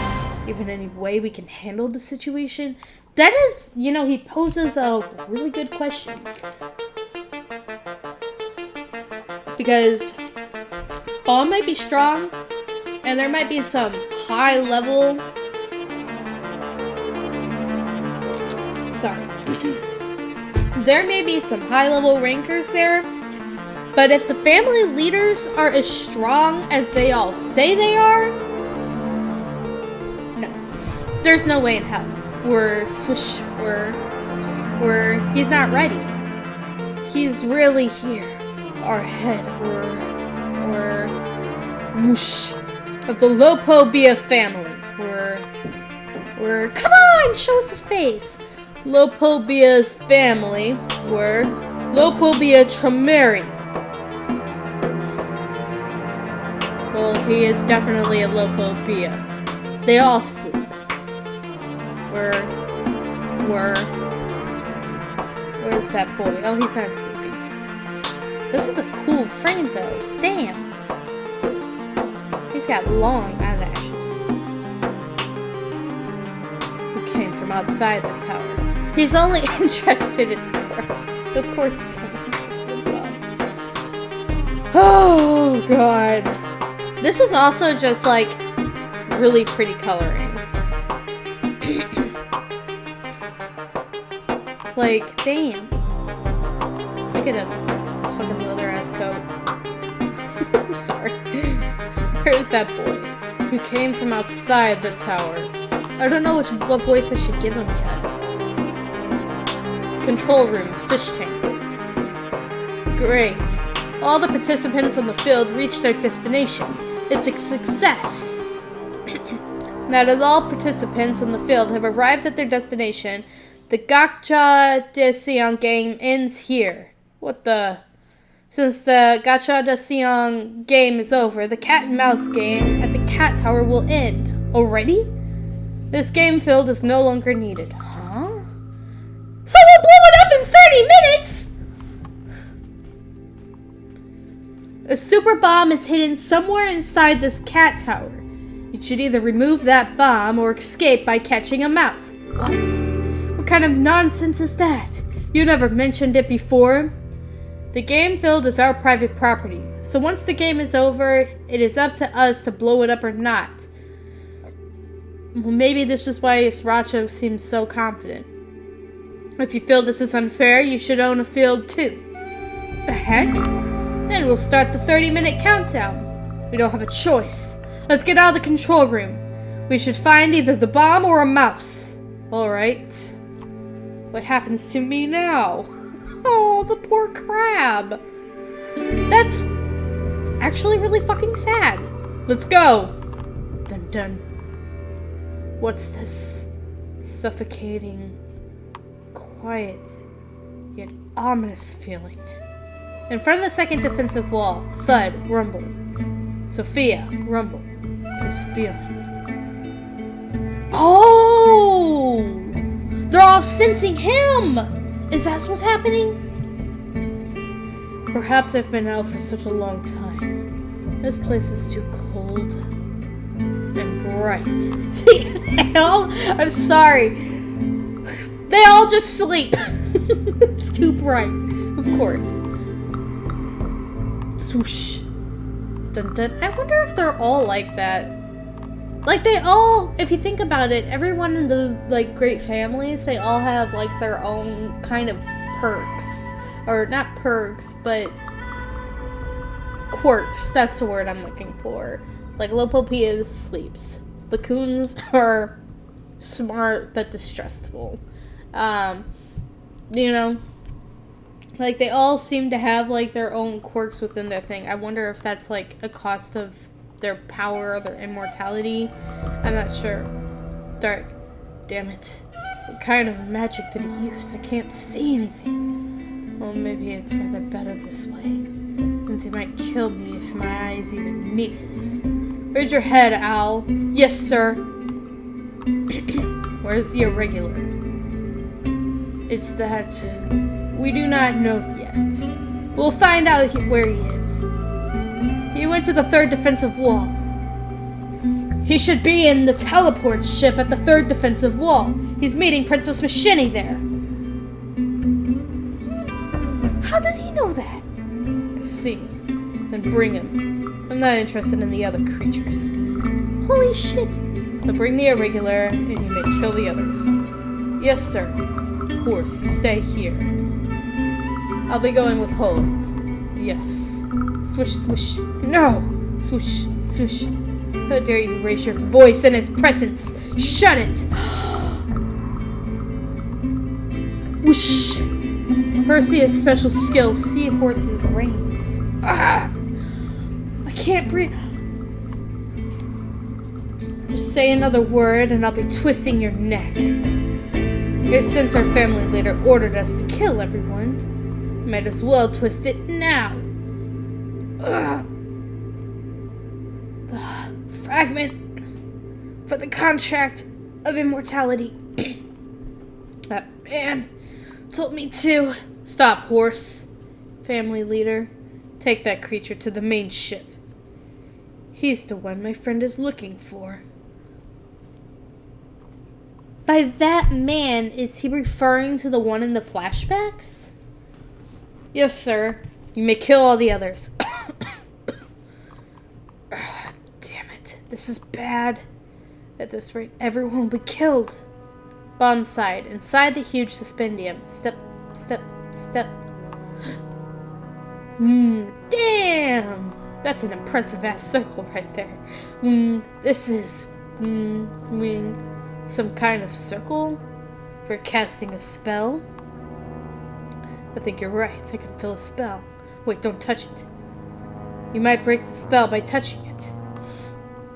even any way we can handle the situation? That is, he poses a really good question. Because Bomb might be strong, and there might be some high level... Sorry. There may be some high level rankers there, but if the family leaders are as strong as they all say they are, no. There's no way in hell. He's not ready. He's really here. Our head, we're whoosh, of the Lopobia family. We're, come on, show us his face. Lopobia's family were Lopobia Tremere. Well, he is definitely a Lopobia. They all sleep. Where's that boy? Oh, he's not sleeping. This is a cool frame, though. Damn. He's got long eyelashes. Who came from outside the tower? He's only interested in us. Of course he's only interested in love. Oh, God. This is also just, like, really pretty coloring. Like, damn. Look at him. Fucking leather ass coat. I'm sorry. Where's that boy? Who came from outside the tower? I don't know what voice I should give him yet. Control room, fish tank. Great. All the participants on the field reached their destination. It's a success. Now that all participants on the field have arrived at their destination, the Gacha de Sion game ends here. What the... Since the Gacha de Sion game is over, the cat and mouse game at the cat tower will end. Already? This game field is no longer needed. Huh? So we'll blow it up in 30 minutes! A super bomb is hidden somewhere inside this cat tower. You should either remove that bomb or escape by catching a mouse. What? What kind of nonsense is that? You never mentioned it before. The game field is our private property, so once the game is over, it is up to us to blow it up or not. Well, maybe this is why Sriracha seems so confident. If you feel this is unfair, you should own a field too. The heck? Then we'll start the 30-minute countdown. We don't have a choice. Let's get out of the control room. We should find either the bomb or a mouse. Alright. What happens to me now? Oh, the poor crab. That's actually really fucking sad. Let's go. Dun dun. What's this suffocating, quiet, yet ominous feeling? In front of the second defensive wall, thud, rumble. Sophia, rumble. This feeling. Oh! They're all sensing him! Is that what's happening? Perhaps I've been out for such a long time. This place is too cold and bright. See, I'm sorry. They all just sleep. It's too bright. Of course. Swoosh. Dun dun. I wonder if they're all like that. Like, they all, if you think about it, everyone in the, like, great families, they all have, like, their own kind of perks. Or, not perks, but quirks. That's the word I'm looking for. Like, Lopopia sleeps. The Coons are smart but distrustful. You know, like, they all seem to have, like, their own quirks within their thing. I wonder if that's, like, a cost of their power or their immortality. I'm not sure. Dark. Damn it. What kind of magic did he use? I can't see anything. Well, maybe it's rather better this way. Since he might kill me if my eyes even meet his. Raise your head, Owl. Yes, sir. Where's the irregular? It's that we do not know yet. We'll find out where he is. He went to the 3rd defensive wall. He should be in the teleport ship at the 3rd defensive wall. He's meeting Princess Machini there. How did he know that? I see. Then bring him. I'm not interested in the other creatures. Holy shit. So bring the irregular, and you may kill the others. Yes, sir. Horse, you stay here. I'll be going with Hold. Yes. Swish, swish. No! Swoosh, swoosh. How dare you raise your voice in his presence? Shut it! Whoosh. Perseus' special skill, Seahorse's reins. Ah! I can't breathe. Just say another word and I'll be twisting your neck. Since our family leader ordered us to kill everyone, might as well twist it now. Ugh. The fragment for the contract of immortality. That man told me to. Stop, horse. Family leader, take that creature to the main ship. He's the one my friend is looking for. By that man, is he referring to the one in the flashbacks? Yes, sir. You may kill all the others. Damn it. This is bad. At this rate, everyone will be killed. Bomb side. Inside the huge suspendium. Step, step, step. Damn! That's an impressive-ass circle right there. This is... some kind of circle for casting a spell? I think you're right. I can fill a spell. Wait, don't touch it. You might break the spell by touching it.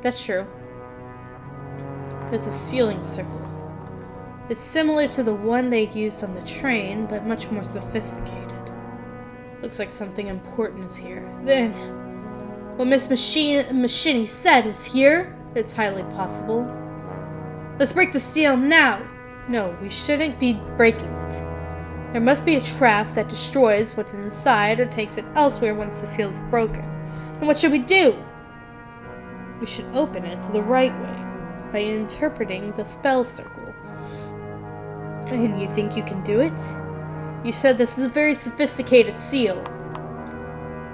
That's true. It's a sealing circle. It's similar to the one they used on the train, but much more sophisticated. Looks like something important is here. Then, what Miss Machini said is here? It's highly possible. Let's break the seal now! No, we shouldn't be breaking it. There must be a trap that destroys what's inside or takes it elsewhere once the seal is broken. Then what should we do? We should open it the right way, by interpreting the spell circle. And you think you can do it? You said this is a very sophisticated seal.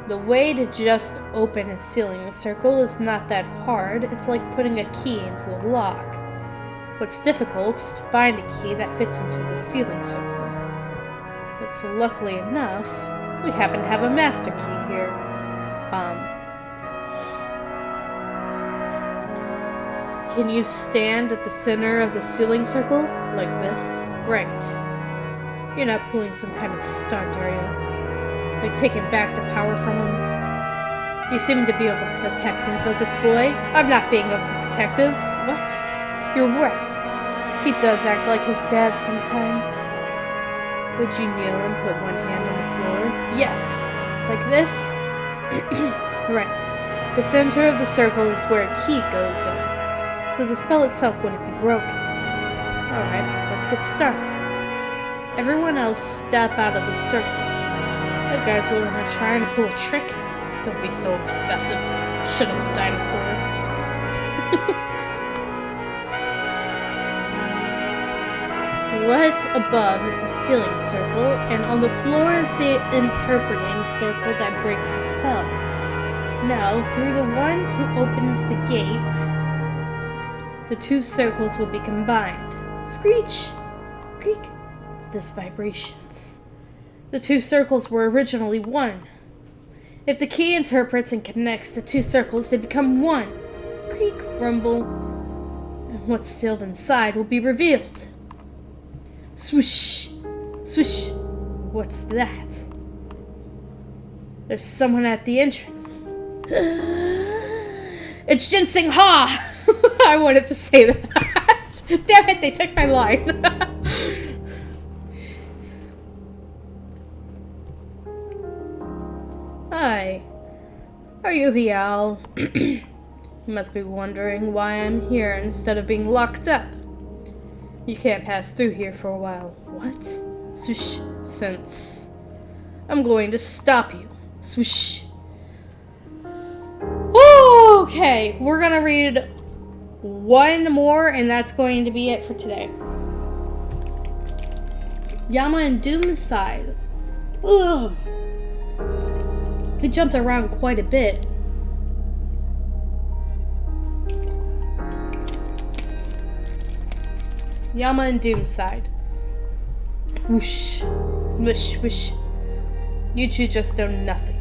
The way to just open a sealing circle is not that hard. It's like putting a key into a lock. What's difficult is to find a key that fits into the sealing circle. But so luckily enough, we happen to have a master key here. Can you stand at the center of the sealing circle? Like this? Right. You're not pulling some kind of stunt, are you? Like taking back the power from him? You seem to be overprotective of this boy. I'm not being overprotective. What? You're right. He does act like his dad sometimes. Would you kneel and put one hand on the floor? Yes. Like this? Right. The center of the circle is where a key goes in. So the spell itself wouldn't be broken. Alright, let's get started. Everyone else step out of the circle. That guy's really not trying to pull a trick. Don't be so obsessive. Shut up, dinosaur. What's above is the sealing circle, and on the floor is the interpreting circle that breaks the spell. Now, through the one who opens the gate, the two circles will be combined. Screech! Creak! This vibrations. The two circles were originally one. If the key interprets and connects the two circles, they become one. Creak, rumble, and what's sealed inside will be revealed. Swoosh, swoosh. What's that? There's someone at the entrance. It's Ginseng Ha! I wanted to say that. Damn it, they took my line. Hi. Are you the owl? You must be wondering why I'm here instead of being locked up. You can't pass through here for a while. What? Swoosh. Since I'm going to stop you. Swoosh. Okay, we're gonna read one more, and that's going to be it for today. Yama and Doomside. Ugh. He jumped around quite a bit. Yama and Doomside. Whoosh. Wish, wish. You two just know nothing.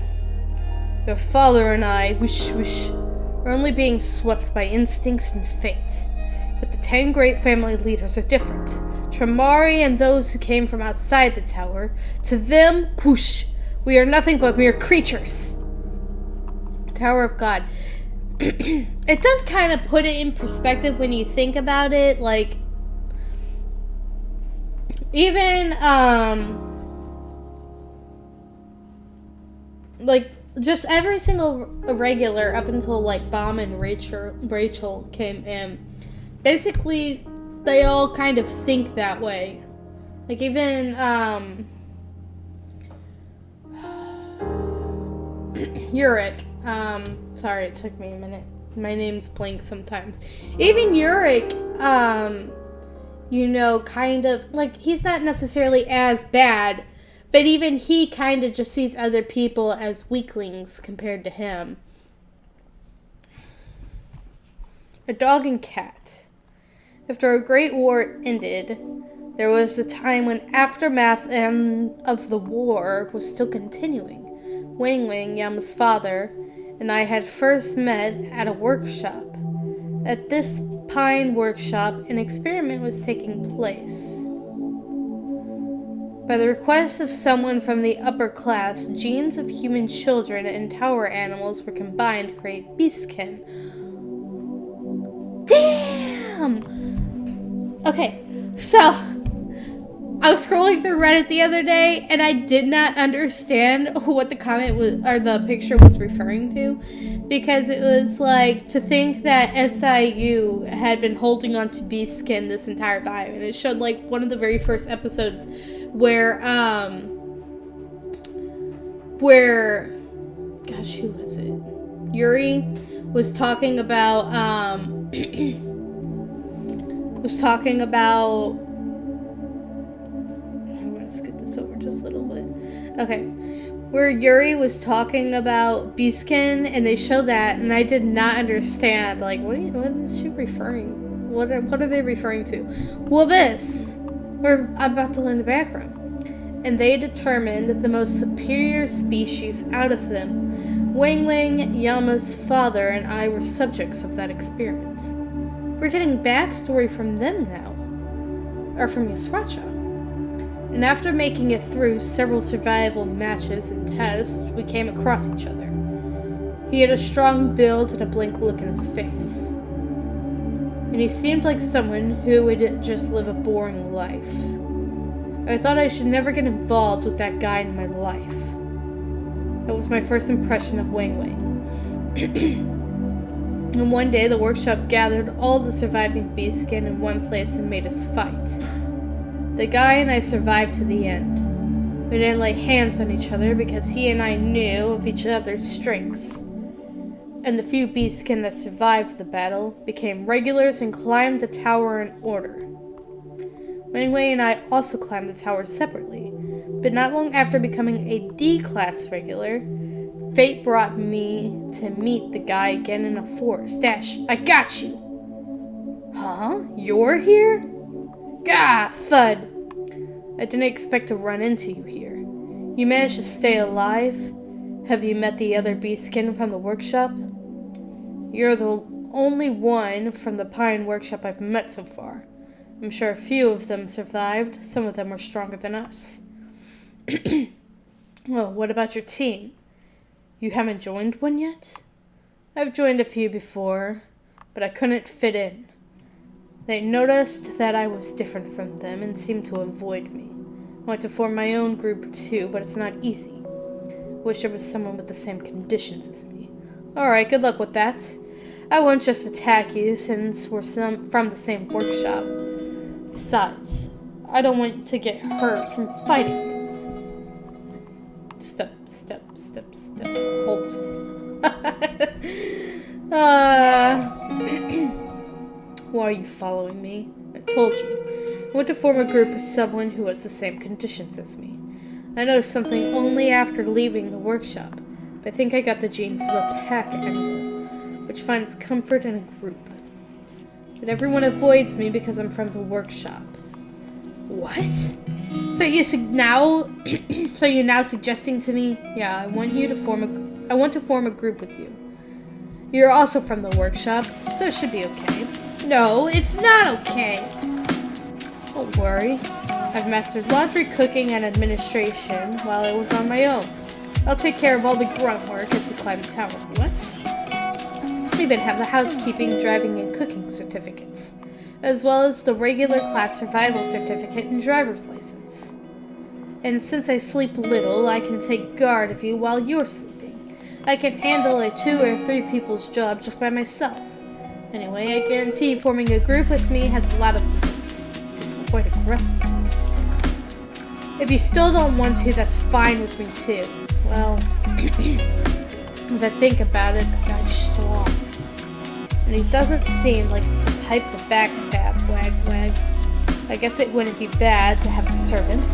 Your father and I, wish, wish, are only being swept by instincts and fate. But the 10 great family leaders are different. Tramari and those who came from outside the tower, to them, whoosh, we are nothing but mere creatures. Tower of God. It does kind of put it in perspective when you think about it, like, even, like, just every single regular up until, like, Bomb and Rachel came in. Basically, they all kind of think that way. Like, even, Yurik. Sorry, it took me a minute. My name's blank sometimes. Even Yurik, you know, kind of, like, he's not necessarily as bad, but even he kind of just sees other people as weaklings compared to him. A dog and cat. After a great war ended, there was a time when aftermath of the war was still continuing. Wang Wang, Yama's father, and I had first met at a workshop. At this pine workshop, an experiment was taking place. By the request of someone from the upper class, genes of human children and tower animals were combined to create beastkin. Damn! Okay, so I was scrolling through Reddit the other day, and I did not understand what the comment was, or the picture was referring to, because it was like, to think that SIU had been holding on to beastskin this entire time, and it showed like one of the very first episodes where, gosh, who was it? Yuri was talking about, let's get this over just a little bit. Okay. Where Yuri was talking about beastskin, and they showed that, and I did not understand. Like, what is she referring? What are they referring to? Well, this. I'm about to learn the background. And they determined the most superior species out of them. Wang Wang, Yama's father, and I were subjects of that experiment. We're getting backstory from them now. Or from Yasracha. And after making it through several survival matches and tests, we came across each other. He had a strong build and a blank look in his face. And he seemed like someone who would just live a boring life. I thought I should never get involved with that guy in my life. That was my first impression of Wang Wang. And one day the workshop gathered all the surviving beastskin in one place and made us fight. The guy and I survived to the end. We didn't lay hands on each other because he and I knew of each other's strengths. And the few beastskin that survived the battle became regulars and climbed the tower in order. Wang Wei and I also climbed the tower separately, but not long after becoming a D-class regular, fate brought me to meet the guy again in a forest. Dash, I got you! Huh? You're here? Gah! Thud! I didn't expect to run into you here. You managed to stay alive? Have you met the other Beastskin from the workshop? You're the only one from the Pine workshop I've met so far. I'm sure a few of them survived. Some of them were stronger than us. Well, what about your team? You haven't joined one yet? I've joined a few before, but I couldn't fit in. They noticed that I was different from them and seemed to avoid me. I want to form my own group too, but it's not easy. Wish there was someone with the same conditions as me. Alright, good luck with that. I won't just attack you since we're from the same workshop. Besides, I don't want to get hurt from fighting you. Step. Halt. Why are you following me? I told you. I want to form a group with someone who has the same conditions as me. I noticed something only after leaving the workshop, but I think I got the genes of a pack animal, which finds comfort in a group. But everyone avoids me because I'm from the workshop. What? So you're now suggesting to me, yeah, I want to form a group with you. You're also from the workshop, so it should be okay. No, it's not okay. Don't worry. I've mastered laundry, cooking, and administration while I was on my own. I'll take care of all the grunt work as we climb the tower. What? I even have the housekeeping, driving, and cooking certificates, as well as the regular class survival certificate and driver's license. And since I sleep little, I can take guard of you while you're sleeping. I can handle a 2 or 3 people's job just by myself. Anyway, I guarantee forming a group with me has a lot of perks. It's quite aggressive. If you still don't want to, that's fine with me too. Well, if I think about it, the guy's strong. And he doesn't seem like the type to backstab, wag. I guess it wouldn't be bad to have a servant.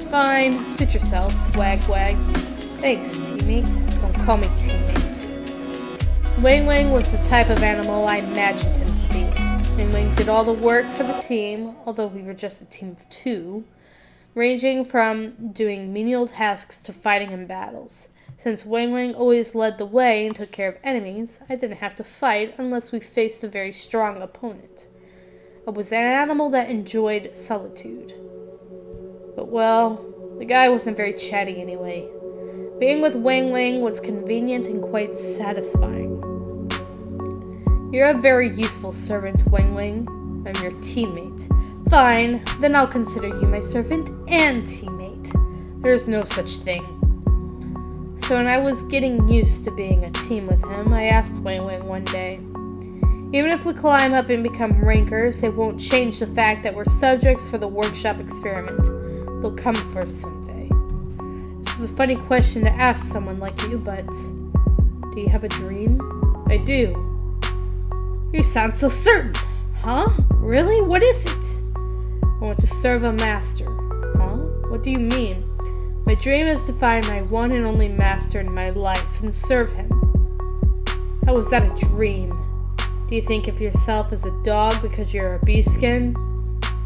Fine, suit yourself, wag. Thanks, teammate. Don't call me teammate. Wang was the type of animal I imagined him to be. Wang did all the work for the team, although we were just a team of 2, ranging from doing menial tasks to fighting in battles. Since Wang always led the way and took care of enemies, I didn't have to fight unless we faced a very strong opponent. I was an animal that enjoyed solitude. But well, the guy wasn't very chatty anyway. Being with Wang was convenient and quite satisfying. You're a very useful servant, Wang. I'm your teammate. Fine, then I'll consider you my servant and teammate. There's no such thing. So when I was getting used to being a team with him, I asked Wang one day, even if we climb up and become rankers, it won't change the fact that we're subjects for the workshop experiment. They'll come for us someday. This is a funny question to ask someone like you, but do you have a dream? I do. You sound so certain. Huh? Really? What is it? I want to serve a master. Huh? What do you mean? My dream is to find my one and only master in my life and serve him. How is that a dream? Do you think of yourself as a dog because you're a beastskin?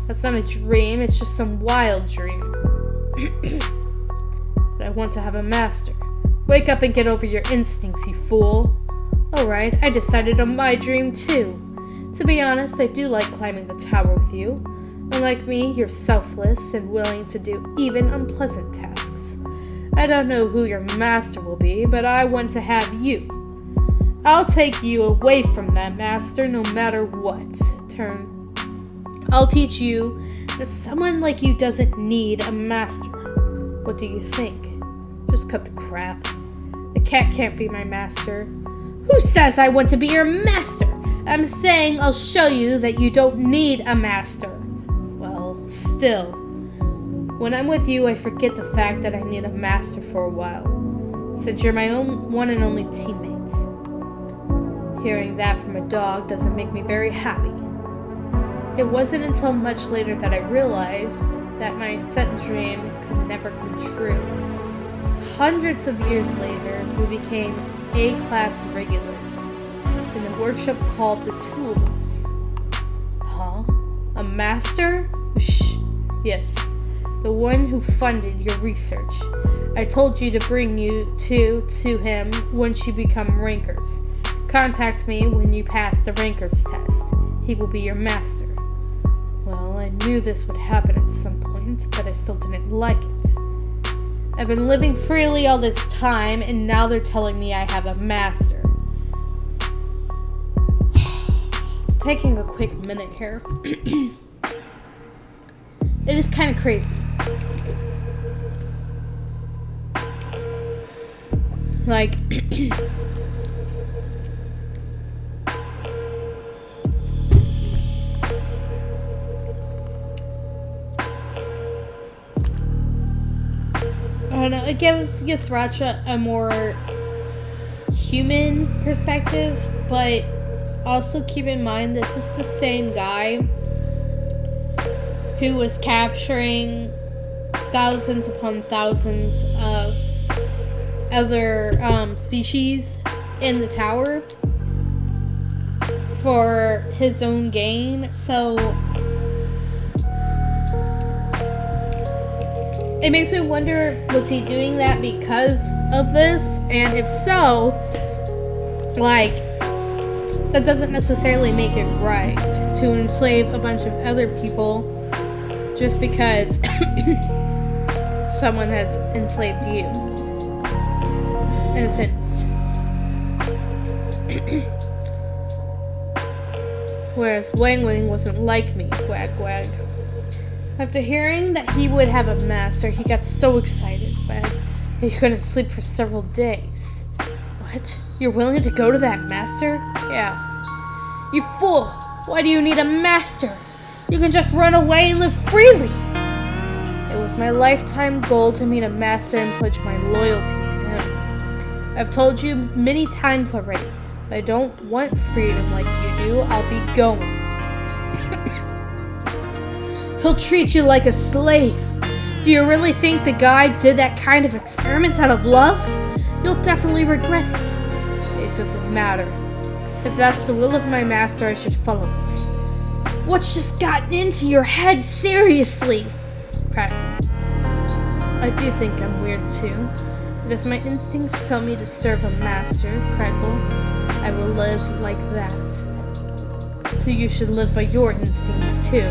That's not a dream, it's just some wild dream. But I want to have a master. Wake up and get over your instincts, you fool. Alright, I decided on my dream too. To be honest, I do like climbing the tower with you. Unlike me, you're selfless and willing to do even unpleasant tasks. I don't know who your master will be, but I want to have you. I'll take you away from that master no matter what. I'll teach you that someone like you doesn't need a master. What do you think? Just cut the crap. The cat can't be my master. Who says I want to be your master? I'm saying I'll show you that you don't need a master. Well, still. When I'm with you, I forget the fact that I need a master for a while, since you're my one and only teammate. Hearing that from a dog doesn't make me very happy. It wasn't until much later that I realized that my set dream could never come true. Hundreds of years later, we became A-class regulars in the workshop called the Two of Us. Huh? A master? Shh. Yes, the one who funded your research. I told you to bring you two to him once you become Rankers. Contact me when you pass the Rankers test. He will be your master. Well, I knew this would happen at some point, but I still didn't like it. I've been living freely all this time, and now they're telling me I have a master. Taking a quick minute here. It is kind of crazy. Like, I don't know, it gives Yasracha a more human perspective, but also keep in mind this is the same guy who was capturing thousands upon thousands of other species in the tower for his own gain. So it makes me wonder, was he doing that because of this? And if so, like, that doesn't necessarily make it right to enslave a bunch of other people just because someone has enslaved you. In a sense. Whereas Wang Wang wasn't like me, wag wag. After hearing that he would have a master, he got so excited, but he couldn't sleep for several days. What? You're willing to go to that master? Yeah. You fool! Why do you need a master? You can just run away and live freely! It was my lifetime goal to meet a master and pledge my loyalty to him. I've told you many times already, if I don't want freedom like you do, I'll be going. He'll treat you like a slave. Do you really think the guy did that kind of experiment out of love? You'll definitely regret it. It doesn't matter. If that's the will of my master, I should follow it. What's just gotten into your head, seriously? Crackle. I do think I'm weird too. But if my instincts tell me to serve a master, Crackle, I will live like that. So you should live by your instincts too.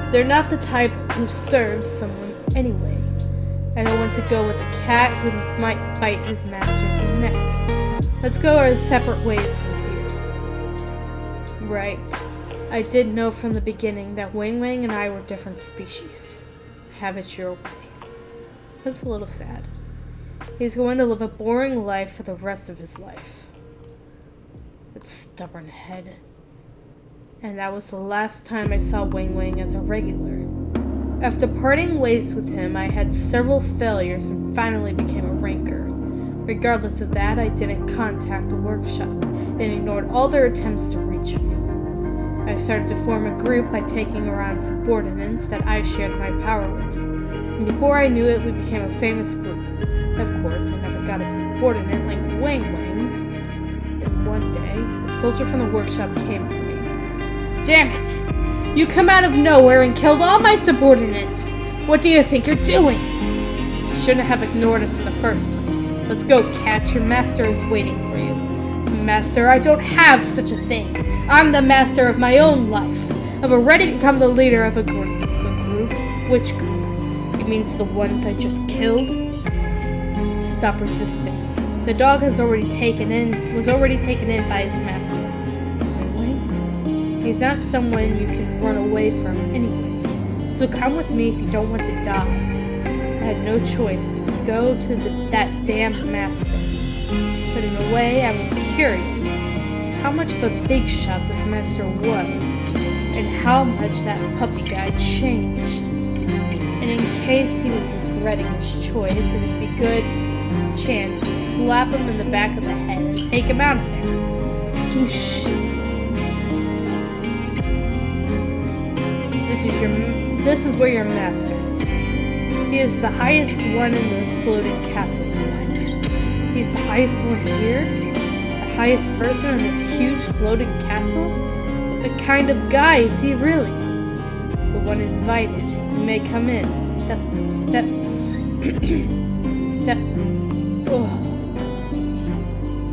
They're not the type who serves someone anyway. I don't want to go with a cat who might bite his master's neck. Let's go our separate ways from here. Right. I did know from the beginning that Wang Wang and I were different species. Have it your way. That's a little sad. He's going to live a boring life for the rest of his life. That stubborn head. And that was the last time I saw Wang Wang as a regular. After parting ways with him, I had several failures and finally became a ranker. Regardless of that, I didn't contact the workshop and ignored all their attempts to reach me. I started to form a group by taking around subordinates that I shared my power with. And before I knew it, we became a famous group. Of course, I never got a subordinate like Wang Wang. And one day, a soldier from the workshop came for me. Damn it! You come out of nowhere and killed all my subordinates! What do you think you're doing? You shouldn't have ignored us in the first place. Let's go, cat. Your master is waiting for you. Master, I don't have such a thing. I'm the master of my own life. I've already become the leader of a group. A group? Which group? It means the ones I just killed? Stop resisting. The dog was already taken in by his master. He's not someone you can run away from anyway. So come with me if you don't want to die. I had no choice but to go to that damned master. But in a way, I was curious how much of a big shot this master was, and how much that puppy guy changed. And in case he was regretting his choice, it would be a good chance to slap him in the back of the head and take him out of there. Swoosh. This is where your master is. He is the highest one in this floating castle. What? He's the highest one here? The highest person in this huge floating castle? What kind of guy is he really? The one invited. You may come in. Step. Step. Oh.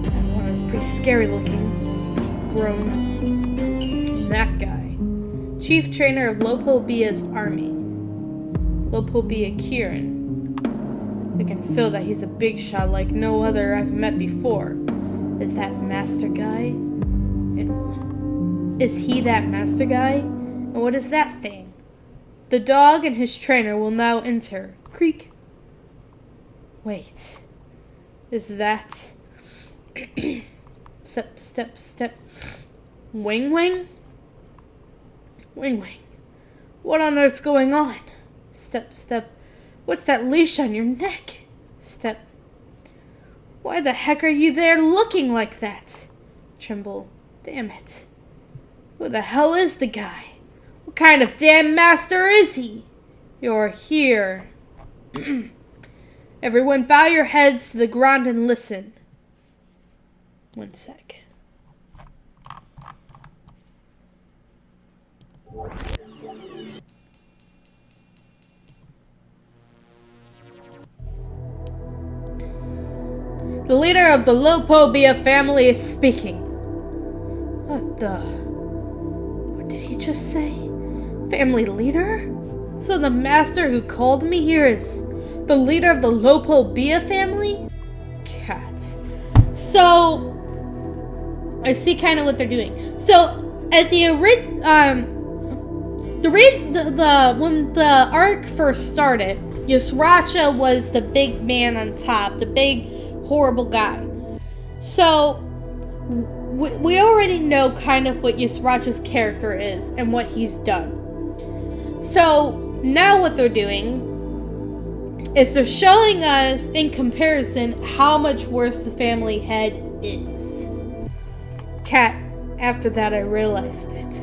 That one is pretty scary looking. Grown. That guy. Chief trainer of Lopobia's army. Lopobia Kieran. I can feel that he's a big shot like no other I've met before. Is that master guy? Is he that master guy? And what is that thing? The dog and his trainer will now enter. Creak. Wait. Is that... Step, step, step. Wing Wing? Wing Wing. What on earth's going on? Step, step. What's that leash on your neck? Step. Why the heck are you there looking like that? Tremble. Damn it. Who the hell is the guy? What kind of damn master is he? You're here. Everyone bow your heads to the ground and listen. 1 sec. The leader of the Lopobia family is speaking. What did he just say? Family leader? So the master who called me here is the leader of the Lopobia family? Cats. So, I see kind of what they're doing. So, at the when the arc first started, Yusracha was the big man on top, the big horrible guy. So we already know kind of what Yusracha's character is and what he's done. So now what they're doing is they're showing us in comparison how much worse the family head is. Cat, after that I realized it.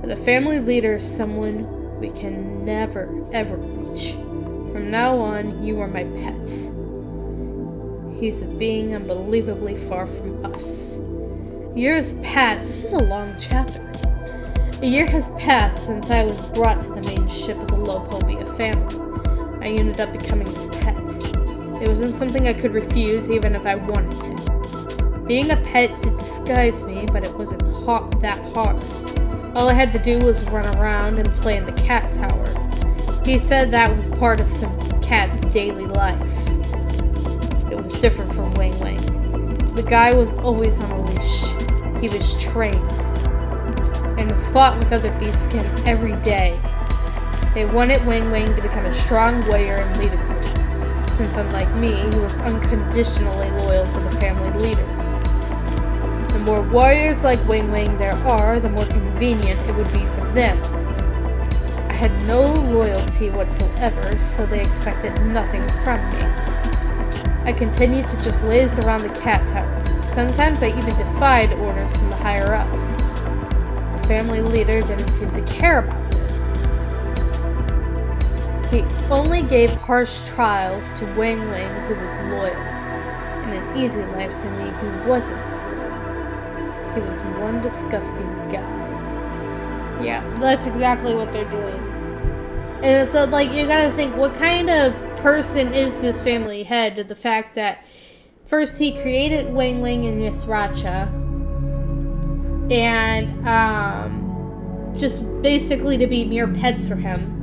That a family leader is someone we can never ever reach. From now on, you are my pet. He's a being unbelievably far from us. Years passed. This is a long chapter. A year has passed since I was brought to the main ship of the Lopobia family. I ended up becoming his pet. It wasn't something I could refuse even if I wanted to. Being a pet did disguise me, but it wasn't that hard. All I had to do was run around and play in the cat tower. He said that was part of some cat's daily life. It was different from Wang Wang. The guy was always on a leash. He was trained and fought with other beastskin every day. They wanted Wang Wang to become a strong warrior and leader, since unlike me, he was unconditionally loyal to the family leader. The more warriors like Wang Wang there are, the more convenient it would be for them. I had no loyalty whatsoever, so they expected nothing from me. I continued to just laze around the cat tower. Sometimes I even defied orders from the higher-ups. The family leader didn't seem to care about this. He only gave harsh trials to Wang Wang, who was loyal, and an easy life to me who wasn't loyal. He was one disgusting guy. Yeah, that's exactly what they're doing. And so, like, you gotta think, what kind of person is this family head? To the fact that first he created Wang Wang and Yusracha, and just basically to be mere pets for him,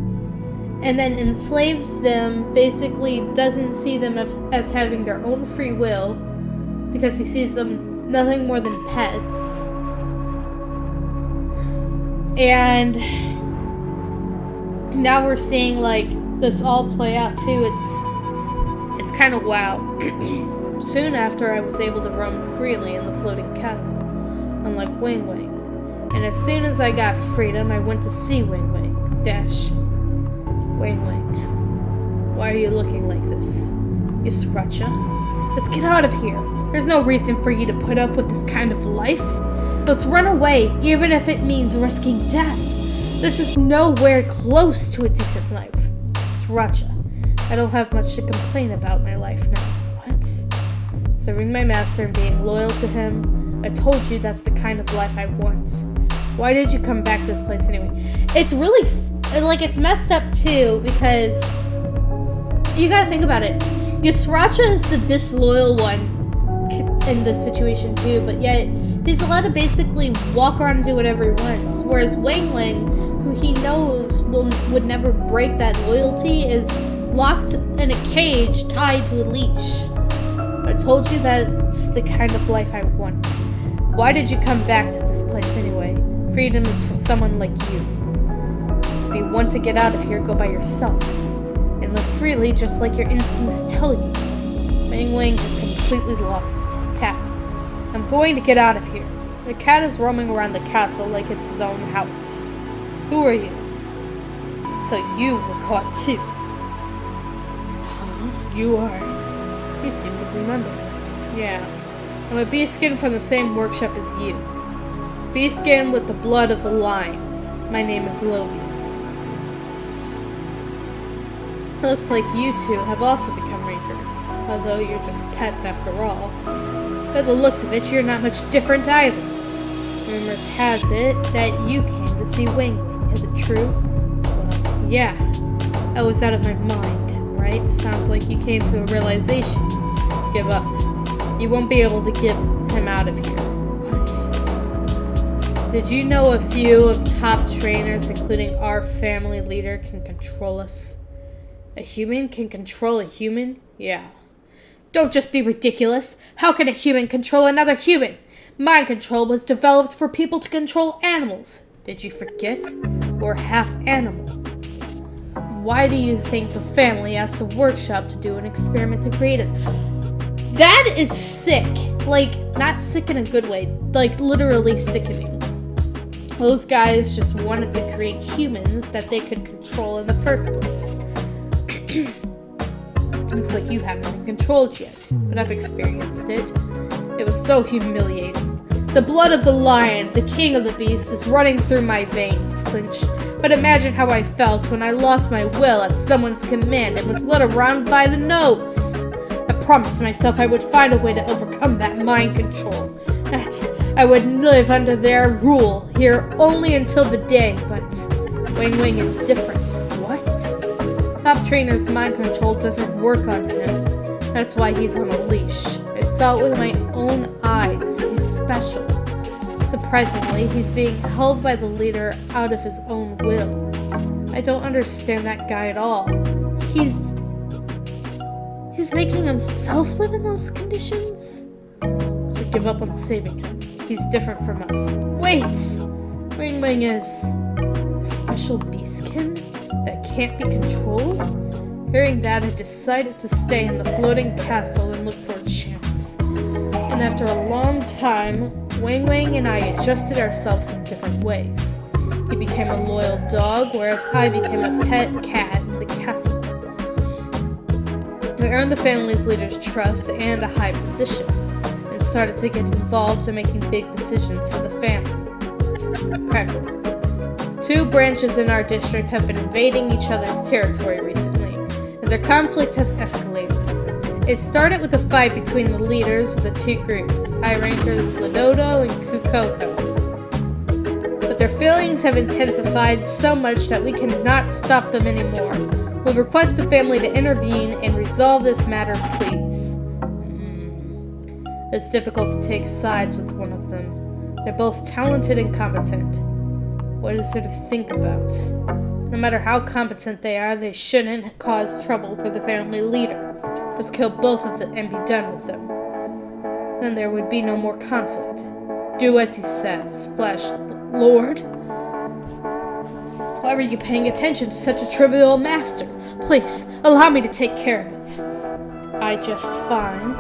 and then enslaves them, basically doesn't see them as having their own free will, because he sees them nothing more than pets. And now we're seeing like this all play out too. It's kind of wow. Soon after, I was able to roam freely in the floating castle, unlike Wang Wang. And as soon as I got freedom, I went to see Wang Wang. Wang Wang, why are you looking like this? Yusracha, let's get out of here. There's no reason for you to put up with this kind of life. Let's run away, even if it means risking death. This is nowhere close to a decent life. Yusracha, I don't have much to complain about my life now. What? Serving my master and being loyal to him. I told you that's the kind of life I want. Why did you come back to this place anyway? It's really, it's messed up too, because you gotta think about it. Yusracha is the disloyal one in this situation too, but yet he's allowed to basically walk around and do whatever he wants. Whereas Wang Wang, who he knows would never break that loyalty, is locked in a cage tied to a leash. I told you that's the kind of life I want. Why did you come back to this place anyway? Freedom is for someone like you. If you want to get out of here, go by yourself. And live freely just like your instincts tell you. Wang Wang has completely lost it. Tap. I'm going to get out of here. The cat is roaming around the castle like it's his own house. Who are you? So you were caught too. You are. You seem to remember. Yeah. I'm a beastskin from the same workshop as you. Beastskin with the blood of the lion. My name is Lobi. Looks like you two have also become Reapers, although you're just pets after all. By the looks of it, you're not much different either. Rumors has it that you came to see Wang Wang. Is it true? Well, yeah. I was out of my mind, right? Sounds like you came to a realization. Give up. You won't be able to get him out of here. What? Did you know a few of top trainers, including our family leader, can control us? A human can control a human? Yeah. Don't just be ridiculous. How can a human control another human? Mind control was developed for people to control animals. Did you forget? We're half animal. Why do you think the family asked the workshop to do an experiment to create us? That is sick. Like, not sick in a good way. Like, literally sickening. Those guys just wanted to create humans that they could control in the first place. Looks like you haven't been controlled yet, but I've experienced it. It was so humiliating. The blood of the lion, the king of the beasts, is running through my veins, Clinch. But imagine how I felt when I lost my will at someone's command and was led around by the nose. I promised myself I would find a way to overcome that mind control. That I would live under their rule here only until the day, but Wang Wang is different. What? Top trainer's mind control doesn't work on him. That's why he's on a leash. I saw it with my own eyes. He's special. Surprisingly, he's being held by the leader out of his own will. I don't understand that guy at all. He's making himself live in those conditions? So give up on saving him. He's different from us. Wait! Wang Wang is a special beastkin that can't be controlled? Hearing that, I decided to stay in the floating castle and look for a chance. And after a long time, Wang Wang and I adjusted ourselves in different ways. He became a loyal dog, whereas I became a pet cat in the castle. We earned the family's leader's trust and a high position, and started to get involved in making big decisions for the family. Crackle. 2 branches in our district have been invading each other's territory recently, and their conflict has escalated. It started with a fight between the leaders of the 2 groups, high rankers Lododo and Kukoko. But their feelings have intensified so much that we cannot stop them anymore. We request the family to intervene and resolve this matter, please. It's difficult to take sides with one of them. They're both talented and competent. What is there to think about? No matter how competent they are, they shouldn't cause trouble for the family leader. Just kill both of them and be done with them. Then there would be no more conflict. Do as he says, Flesh Lord. Why were you paying attention to such a trivial master? Please, allow me to take care of it. I just find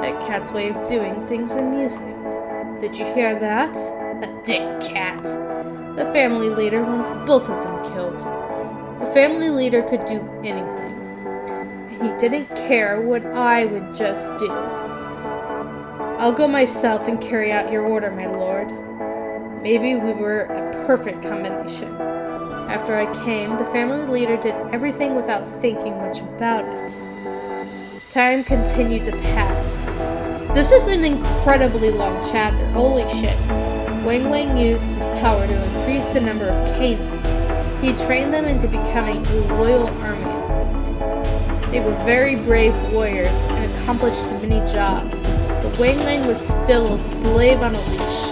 that cat's way of doing things amusing. Did you hear that? A dick cat. The family leader wants both of them killed. The family leader could do anything. He didn't care what I would just do. I'll go myself and carry out your order, my lord. Maybe we were a perfect combination. After I came, the family leader did everything without thinking much about it. Time continued to pass. This is an incredibly long chapter. Holy shit. Wang Wang used his power to increase the number of canines. He trained them into becoming a loyal army. They were very brave warriors and accomplished many jobs, but Wangling was still a slave on a leash.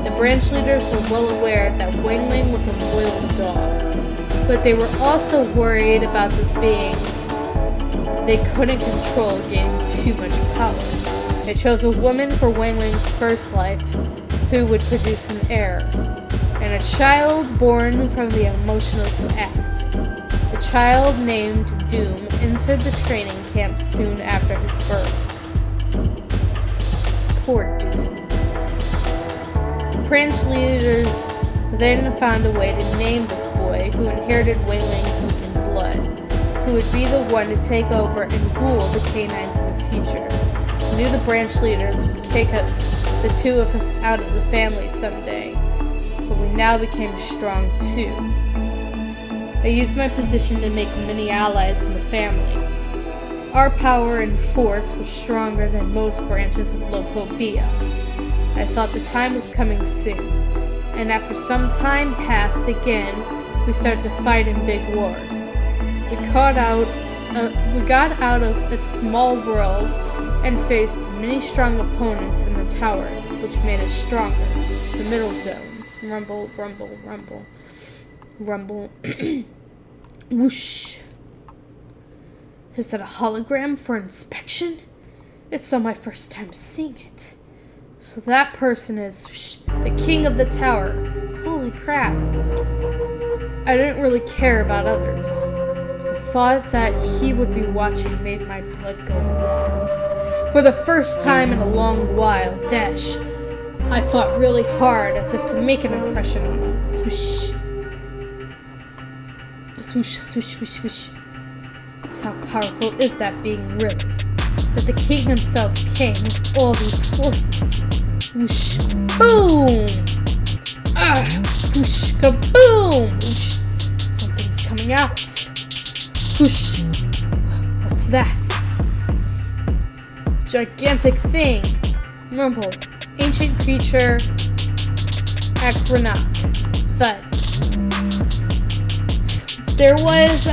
The branch leaders were well aware that Wangling was a loyal dog, but they were also worried about this being they couldn't control gaining too much power. They chose a woman for Wangling's first life, who would produce an heir, and a child born from the emotionless act. The child named Doom entered the training camp soon after his birth. Poor Doom. The branch leaders then found a way to name this boy, who inherited Wangling's weakened blood, who would be the one to take over and rule the canines in the future. I knew the branch leaders would kick the two of us out of the family someday, but we now became strong too. I used my position to make many allies in the family. Our power and force was stronger than most branches of Locobia. I thought the time was coming soon, and after some time passed again, we started to fight in big wars. We got out of a small world and faced many strong opponents in the tower, which made us stronger. The middle zone. Rumble, rumble, rumble. Rumble. Whoosh. Is that a hologram for inspection? It's not my first time seeing it. So that person is the king of the tower. Holy crap. I didn't really care about others. The thought that he would be watching made my blood go wild. For the first time in a long while, Dash, I fought really hard as if to make an impression on him. Swoosh. Swoosh, swoosh, swoosh, swoosh. So how powerful is that being really? That the king himself came with all these forces. Whoosh. Boom! Ah! Whoosh. Kaboom! Whoosh. Something's coming out. Whoosh. What's that? Gigantic thing. Rumble. Ancient creature. Akronak. Thud. There was,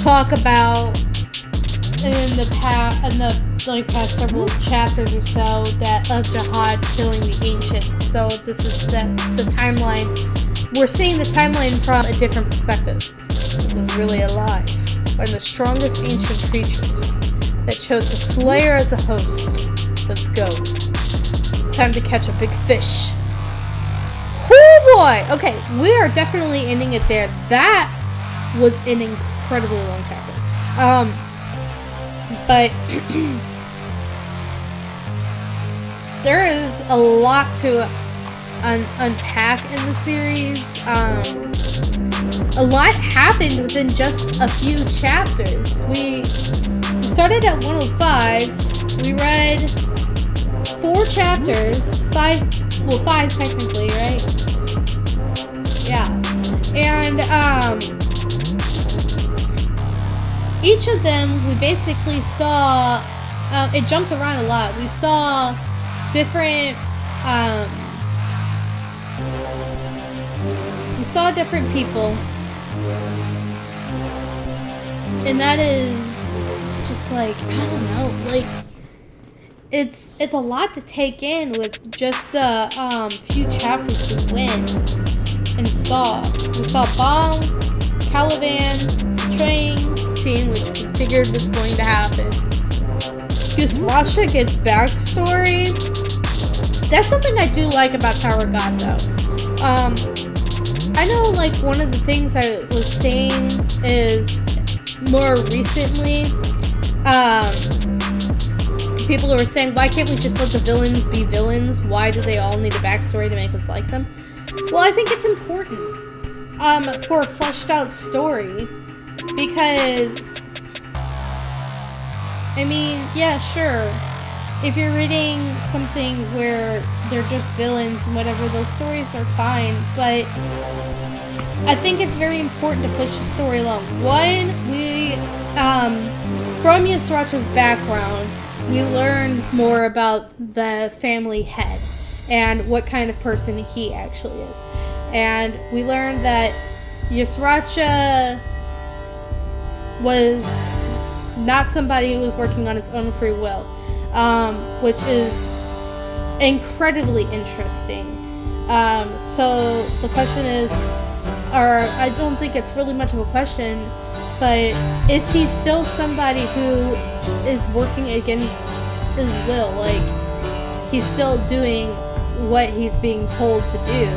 talk about in the past several chapters or so that of Jihad killing the ancients. So this is the timeline. We're seeing the timeline from a different perspective. It was really alive. One of the strongest ancient creatures that chose a slayer as a host. Let's go. Time to catch a big fish. Oh boy! Okay, we are definitely ending it there. That was an incredibly long chapter. But there is a lot to unpack in the series. A lot happened within just a few chapters. We started at 105. We read 4 chapters. 5 technically, right? Yeah. And, each of them, we basically saw, it jumped around a lot. We saw different people. And that is just like, I don't know, like, it's a lot to take in with just the few chapters we went and saw. We saw Bong, Caliban, Train, Team, which we figured was going to happen. Yusrasha gets backstory. That's something I do like about Tower of God, though. I know, like, one of the things I was saying is more recently, people were saying, why can't we just let the villains be villains? Why do they all need a backstory to make us like them? Well, I think it's important for a fleshed out story, because, I mean, yeah, sure, if you're reading something where they're just villains and whatever, those stories are fine, but I think it's very important to push the story along. One, we, from Yusracha's background, we learned more about the family head and what kind of person he actually is. And we learned that Yusracha was not somebody who was working on his own free will, which is incredibly interesting. So the question is, or I don't think it's really much of a question, but is he still somebody who is working against his will? Like, he's still doing what he's being told to do.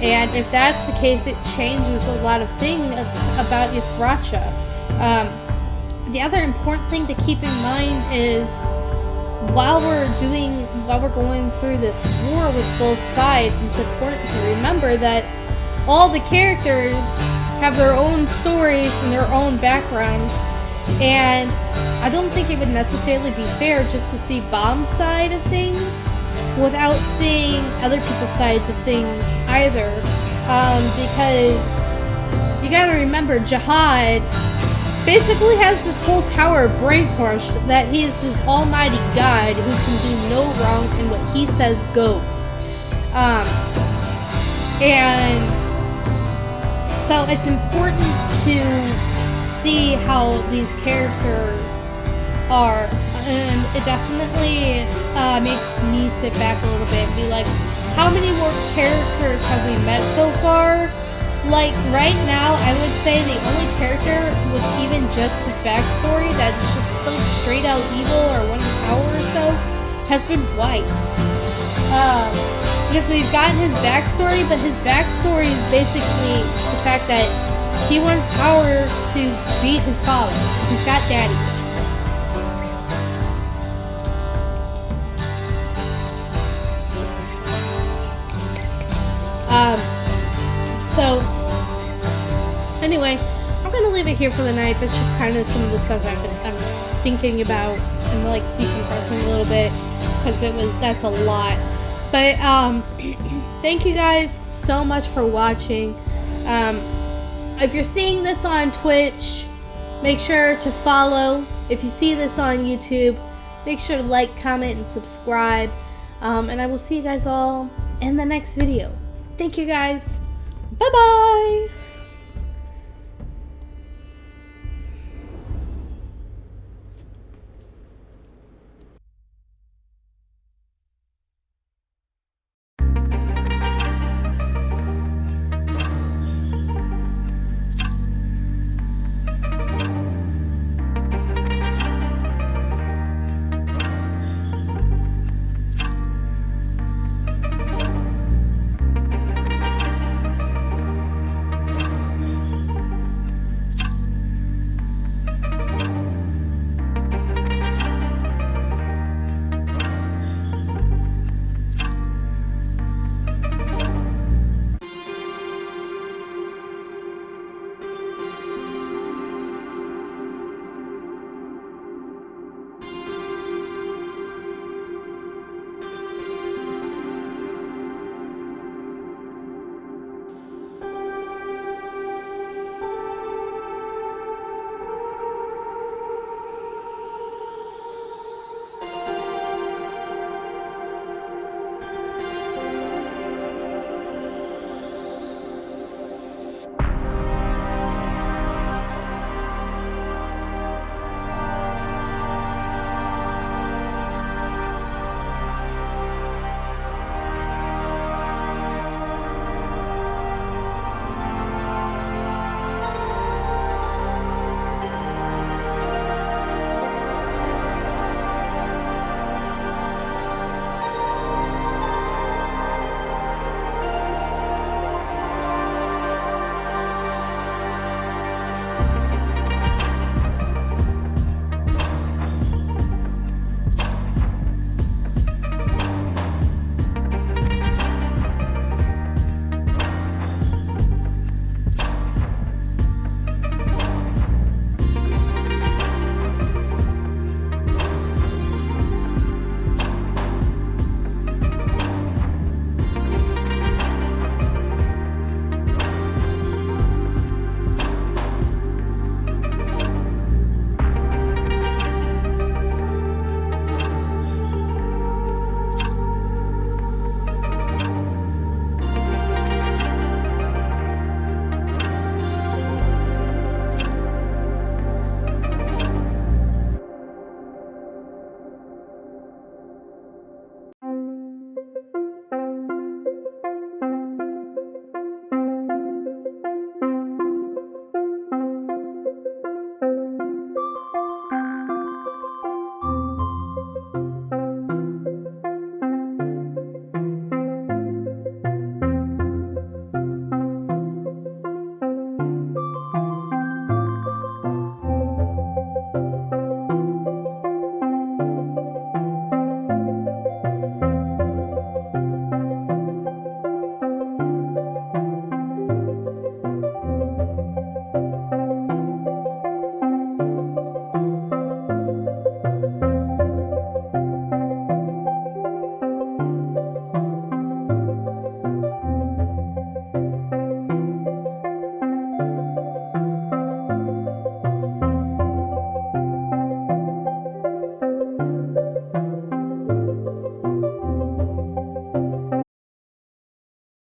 And if that's the case, it changes a lot of things about Ysracha. The other important thing to keep in mind is while we're going through this war with both sides, it's important to remember that all the characters have their own stories and their own backgrounds, and I don't think it would necessarily be fair just to see Bomb's side of things without seeing other people's sides of things either, because you gotta remember, Jihad basically has this whole tower brainwashed that he is this almighty god who can do no wrong and what he says goes. And so it's important to see how these characters are, and it definitely makes me sit back a little bit and be like, how many more characters have we met so far? Like, right now, I would say the only character with even just his backstory that's just like straight out evil or 1 hour or so has been White. Because we've gotten his backstory, but his backstory is basically the fact that he wants power to beat his father. He's got daddy issues. So, anyway, I'm gonna leave it here for the night. That's just kind of some of the stuff I'm thinking about and like decompressing a little bit, because that's a lot. But thank you guys so much for watching. If you're seeing this on Twitch, make sure to follow. If you see this on YouTube, make sure to like, comment, and subscribe. And I will see you guys all in the next video. Thank you guys. Bye-bye.